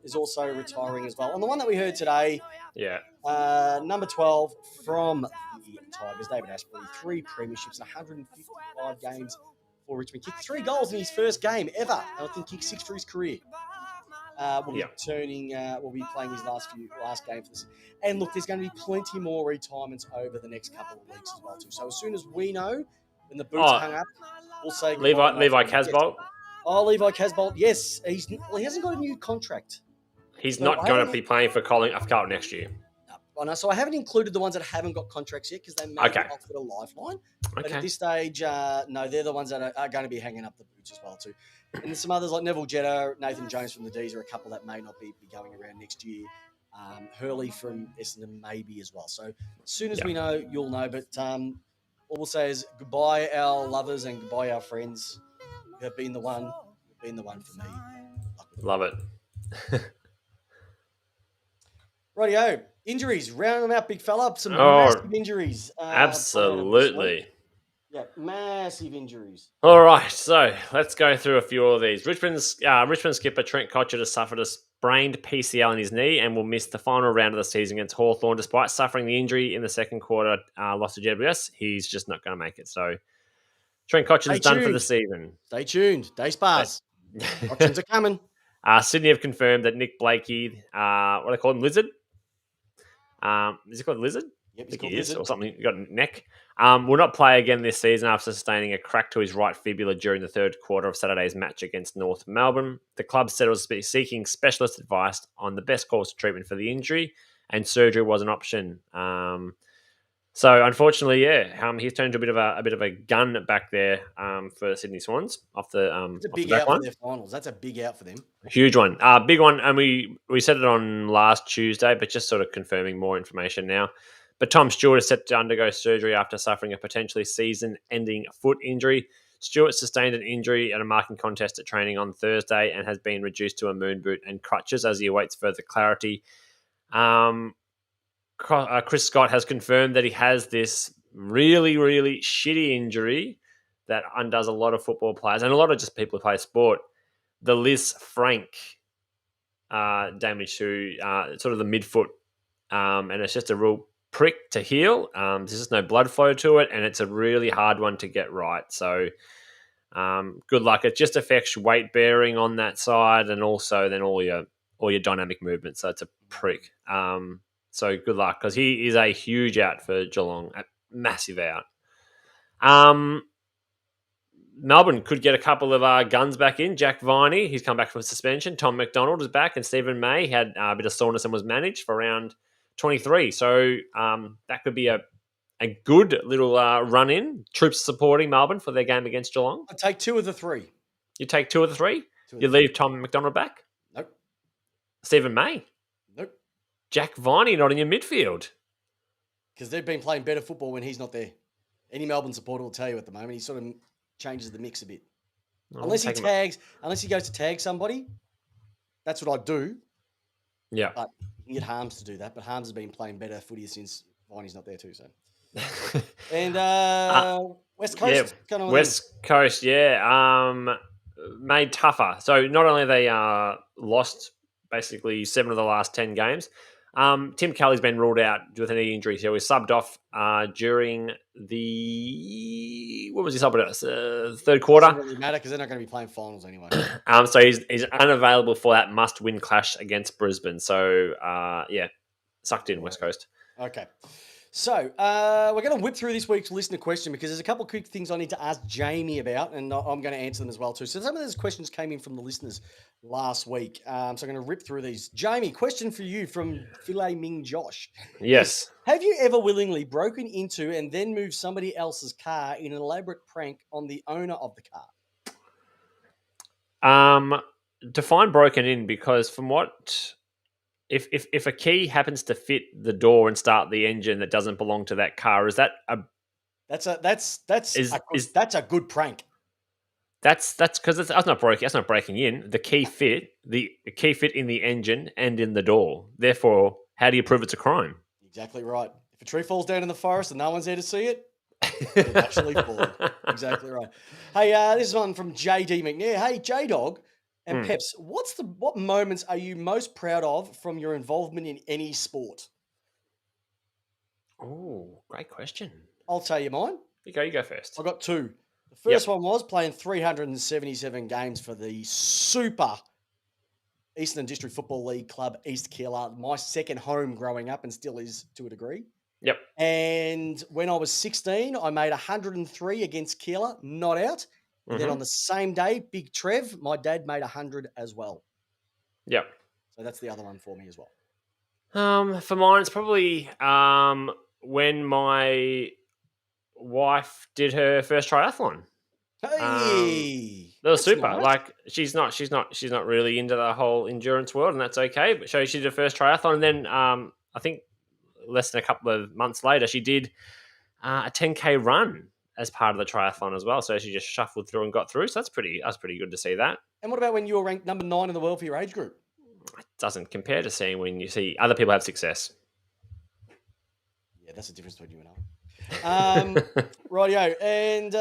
is also retiring as well. And the one that we heard today, number 12 from the Tigers, David Asprey, 3 premierships, 155 games for Richmond. Kicked 3 goals in his first game ever. And I think kicked 6 for his career. Will be playing his last game for this. And look, there's going to be plenty more retirements over the next couple of weeks as well too. So as soon as we know when the boots hung up, we'll say Levi Casbolt. Oh, Levi Casbolt. Yes, he hasn't got a new contract. He's not going to be playing for Carlton next year. I know. So I haven't included the ones that haven't got contracts yet because they may be offered a lifeline. But at this stage, no, they're the ones that are going to be hanging up the boots as well too. And there's some others like Neville Jetta, Nathan Jones from the D's are a couple that may not be going around next year. Hurley from Essendon maybe as well. So as soon as we know, you'll know. But all we'll say is goodbye, our lovers, and goodbye, our friends. You have been the one. You've been the one for me. Love it. Rightio. Injuries. Round them out, big fella. Some massive injuries. Absolutely. Yeah, massive injuries. All right, so let's go through a few of these. Richmond skipper Trent Cotcher has suffered a sprained PCL in his knee and will miss the final round of the season against Hawthorn. Despite suffering the injury in the second quarter loss to GWS, he's just not going to make it. So Trent Cotcher is done for the season. Stay tuned. Day spas. Options are coming. Sydney have confirmed that Nick Blakey, what do they call him, Lizard? Is he called Lizard? Yep, I think he is, or something. He got a neck. Will not play again this season after sustaining a crack to his right fibula during the third quarter of Saturday's match against North Melbourne. The club said it was seeking specialist advice on the best course of treatment for the injury, and surgery was an option. So unfortunately, he's turned into a bit of a gun back there for Sydney Swans off the It's a big out for their finals. That's a big out for them. Huge one, big one, and we said it on last Tuesday, but just sort of confirming more information now. But Tom Stewart is set to undergo surgery after suffering a potentially season-ending foot injury. Stewart sustained an injury at a marking contest at training on Thursday and has been reduced to a moon boot and crutches as he awaits further clarity. Chris Scott has confirmed that he has this really, really shitty injury that undoes a lot of football players and a lot of just people who play sport. The Liz Frank damage to sort of the midfoot, and it's just a real prick to heal. There's just no blood flow to it, and it's a really hard one to get right. So good luck. It just affects weight bearing on that side, and also then all your dynamic movement. So it's a prick. So good luck, because he is a huge out for Geelong, a massive out. Melbourne could get a couple of guns back in. Jack Viney, he's come back from suspension. Tom McDonald is back, and Stephen May had a bit of soreness and was managed for round 23. So that could be a good little run in. Troops supporting Melbourne for their game against Geelong. I'll take 2 of the 3. You take 2 of the 3? You leave Tom McDonald back? Nope. Stephen May? Nope. Jack Viney not in your midfield? Because they've been playing better football when he's not there. Any Melbourne supporter will tell you at the moment. He sort of changes the mix a bit. Unless he goes to tag somebody, that's what I'd do. Yeah. But you can get Harms to do that. But Harms has been playing better footy since Viney's not there too. So. And West Coast. Yeah, West Coast, made tougher. So not only they lost basically 7 of the last 10 games, Tim Kelly's been ruled out with an knee injury. So he was subbed off during the what was he subbing at? Third quarter. Doesn't really matter because they're not going to be playing finals anyway. So he's unavailable for that must-win clash against Brisbane. So sucked in West Coast. Okay. So we're going to whip through this week's listener question because there's a couple of quick things I need to ask Jamie about, and I'm going to answer them as well too. So some of those questions came in from the listeners last week. So I'm going to rip through these. Jamie, question for you from Filet Ming Josh. Yes. Have you ever willingly broken into and then moved somebody else's car in an elaborate prank on the owner of the car? Define broken in, because from what if a key happens to fit the door and start the engine that doesn't belong to that car, is that That's a good prank. that's because that's not breaking. That's not breaking in. The key fit in the engine and in the door. Therefore, how do you prove it's a crime? Exactly right. If a tree falls down in the forest and no one's there to see it, it's actually falling. Exactly right. Hey, this is one from JD McNair. Hey, J-Dog and Peps, what moments are you most proud of from your involvement in any sport? Oh, great question. I'll tell you mine. You go first. I got two. The first one was playing 377 games for the Super Eastern District Football League club, East Keilor, my second home growing up and still is to a degree. Yep. And when I was 16, I made 103 against Keilor, not out. And then on the same day, Big Trev, my dad made 100 as well. Yep. So that's the other one for me as well. For mine, it's probably when my wife did her first triathlon. Hey, that was super. Nice. Like she's not really into the whole endurance world, and that's okay. But so she did her first triathlon, and then I think less than a couple of months later, she did a 10K run as part of the triathlon as well. So she just shuffled through and got through. So that's pretty good to see that. And what about when you were ranked number 9 in the world for your age group? It doesn't compare to seeing when you see other people have success. Yeah, that's the difference between you and I. Rightio. And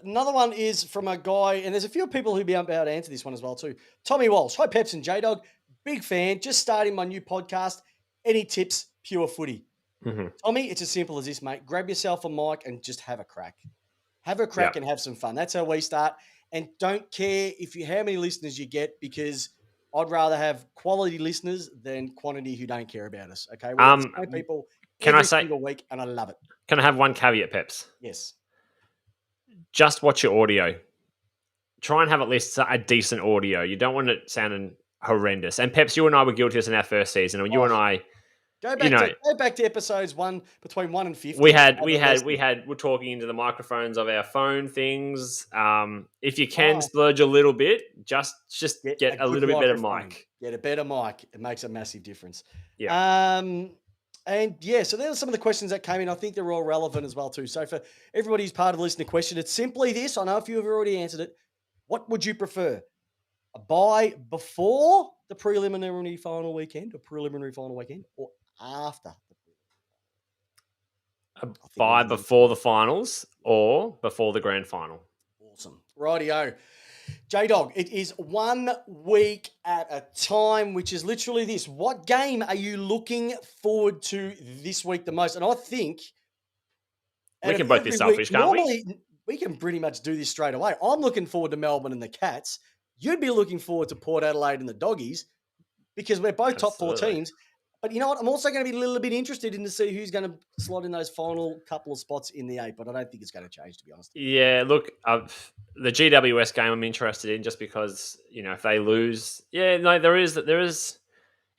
another one is from a guy, and there's a few people who'll be able to answer this one as well too. Tommy Walsh. Hi, Peps and J-Dog. Big fan. Just starting my new podcast. Any tips? Pure footy. Tommy, it's as simple as this, mate. Grab yourself a mic and just have a crack. Have a crack and have some fun. That's how we start. And don't care how many listeners you get, because I'd rather have quality listeners than quantity who don't care about us. Okay, people every single week, and I love it. Can I have one caveat, Peps? Yes. Just watch your audio. Try and have at least a decent audio. You don't want it sounding horrendous. And Peps, you and I were guilty of this in our first season. When you and I, go back to episodes between 1 and 50. We're talking into the microphones of our phone things. If you can splurge a little bit, just get a little bit better mic. Get a better mic. It makes a massive difference. Yeah. So there are some of the questions that came in. I think they're all relevant as well too. So for everybody who's part of the listener question, it's simply this. I know a few have already answered it. What would you prefer? A bye before the preliminary final weekend or after? A bye before the finals or before the grand final? Awesome. Rightio. J-Dog, it is 1 week at a time, which is literally this. What game are you looking forward to this week the most? And I think we can both be selfish, can't we? Normally, we can pretty much do this straight away. I'm looking forward to Melbourne and the Cats. You'd be looking forward to Port Adelaide and the Doggies, because we're both top 4 teams. But you know what? I'm also going to be a little bit interested in to see who's going to slot in those final couple of spots in the 8, but I don't think it's going to change, to be honest. Yeah, look, the GWS game I'm interested in, just because, if they lose, there is.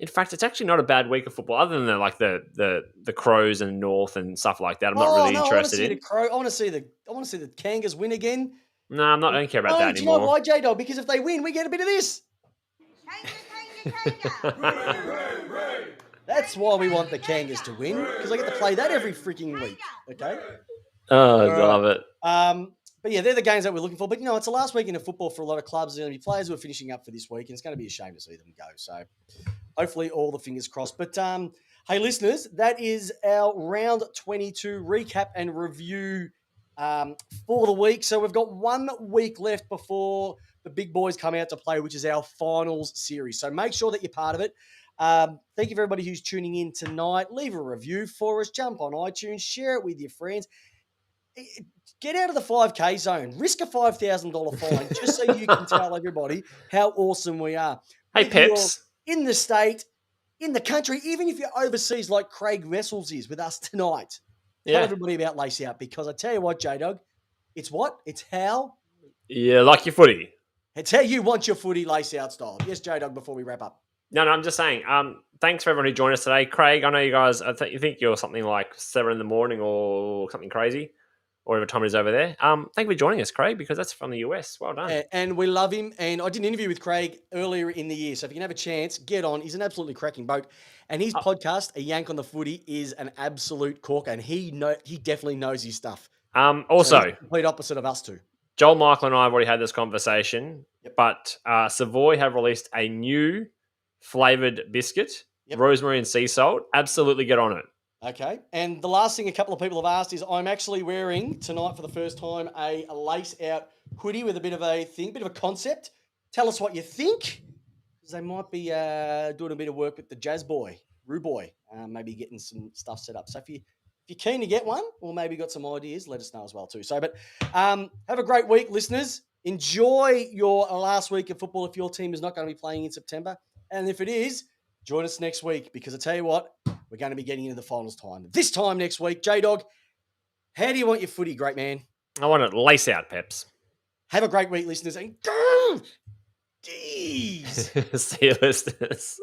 In fact, it's actually not a bad week of football, other than the Crows and North and stuff like that. I'm not really interested in. I want to see the Kangas win again. No, I don't care about that anymore. Do you know why, J-Dog? Because if they win, we get a bit of this. That's why we want the Kangas to win, because I get to play that every freaking week. Okay. Oh, I love it. But yeah, they're the games that we're looking for. But it's the last weekend of football for a lot of clubs. There's going to be players who are finishing up for this week, and it's going to be a shame to see them go. So hopefully all the fingers crossed. But hey, listeners, that is our round 22 recap and review for the week. So we've got 1 week left before the big boys come out to play, which is our finals series. So make sure that you're part of it. Thank you for everybody who's tuning in tonight. Leave a review for us. Jump on iTunes. Share it with your friends. Get out of the 5K zone. Risk a $5,000 fine just so you can tell everybody how awesome we are. Hey, Whether you're Peps. in the state, in the country, even if you're overseas like Craig Wessels is with us tonight. Tell Yeah. everybody about Lace Out because I tell you what, J-Dog, it's what? It's how Like your footy. It's how you want your footy Lace Out style. Yes, J-Dog, before we wrap up. No, I'm just saying. Thanks for everyone who joined us today. Craig, I know you guys. You think you're something like 7 in the morning or something crazy, or whatever time it is over there. Thank you for joining us, Craig, because that's from the US. Well done. And we love him. And I did an interview with Craig earlier in the year. So if you can have a chance, get on. He's an absolutely cracking boat. And his podcast, A Yank on the Footy, is an absolute corker. And he definitely knows his stuff. Also, So he's the complete opposite of us two. Joel, Michael, and I have already had this conversation, but Savoy have released a new flavored biscuit, rosemary and sea salt. Absolutely get on it. Okay. And the last thing a couple of people have asked is I'm actually wearing tonight for the first time a Lace Out hoodie with a bit of a concept. Tell us what you think, because they might be doing a bit of work with the Jazz Boy, Roo Boy, maybe getting some stuff set up. So if you're keen to get one, or maybe got some ideas, let us know as well too. So, but have a great week, listeners. Enjoy your last week of football if your team is not going to be playing in September. And if it is, join us next week, because I tell you what, we're going to be getting into the finals time. This time next week, J-Dog, how do you want your footy, great man? I want it Lace Out, Peps. Have a great week, listeners, and go! Jeez. See you, listeners.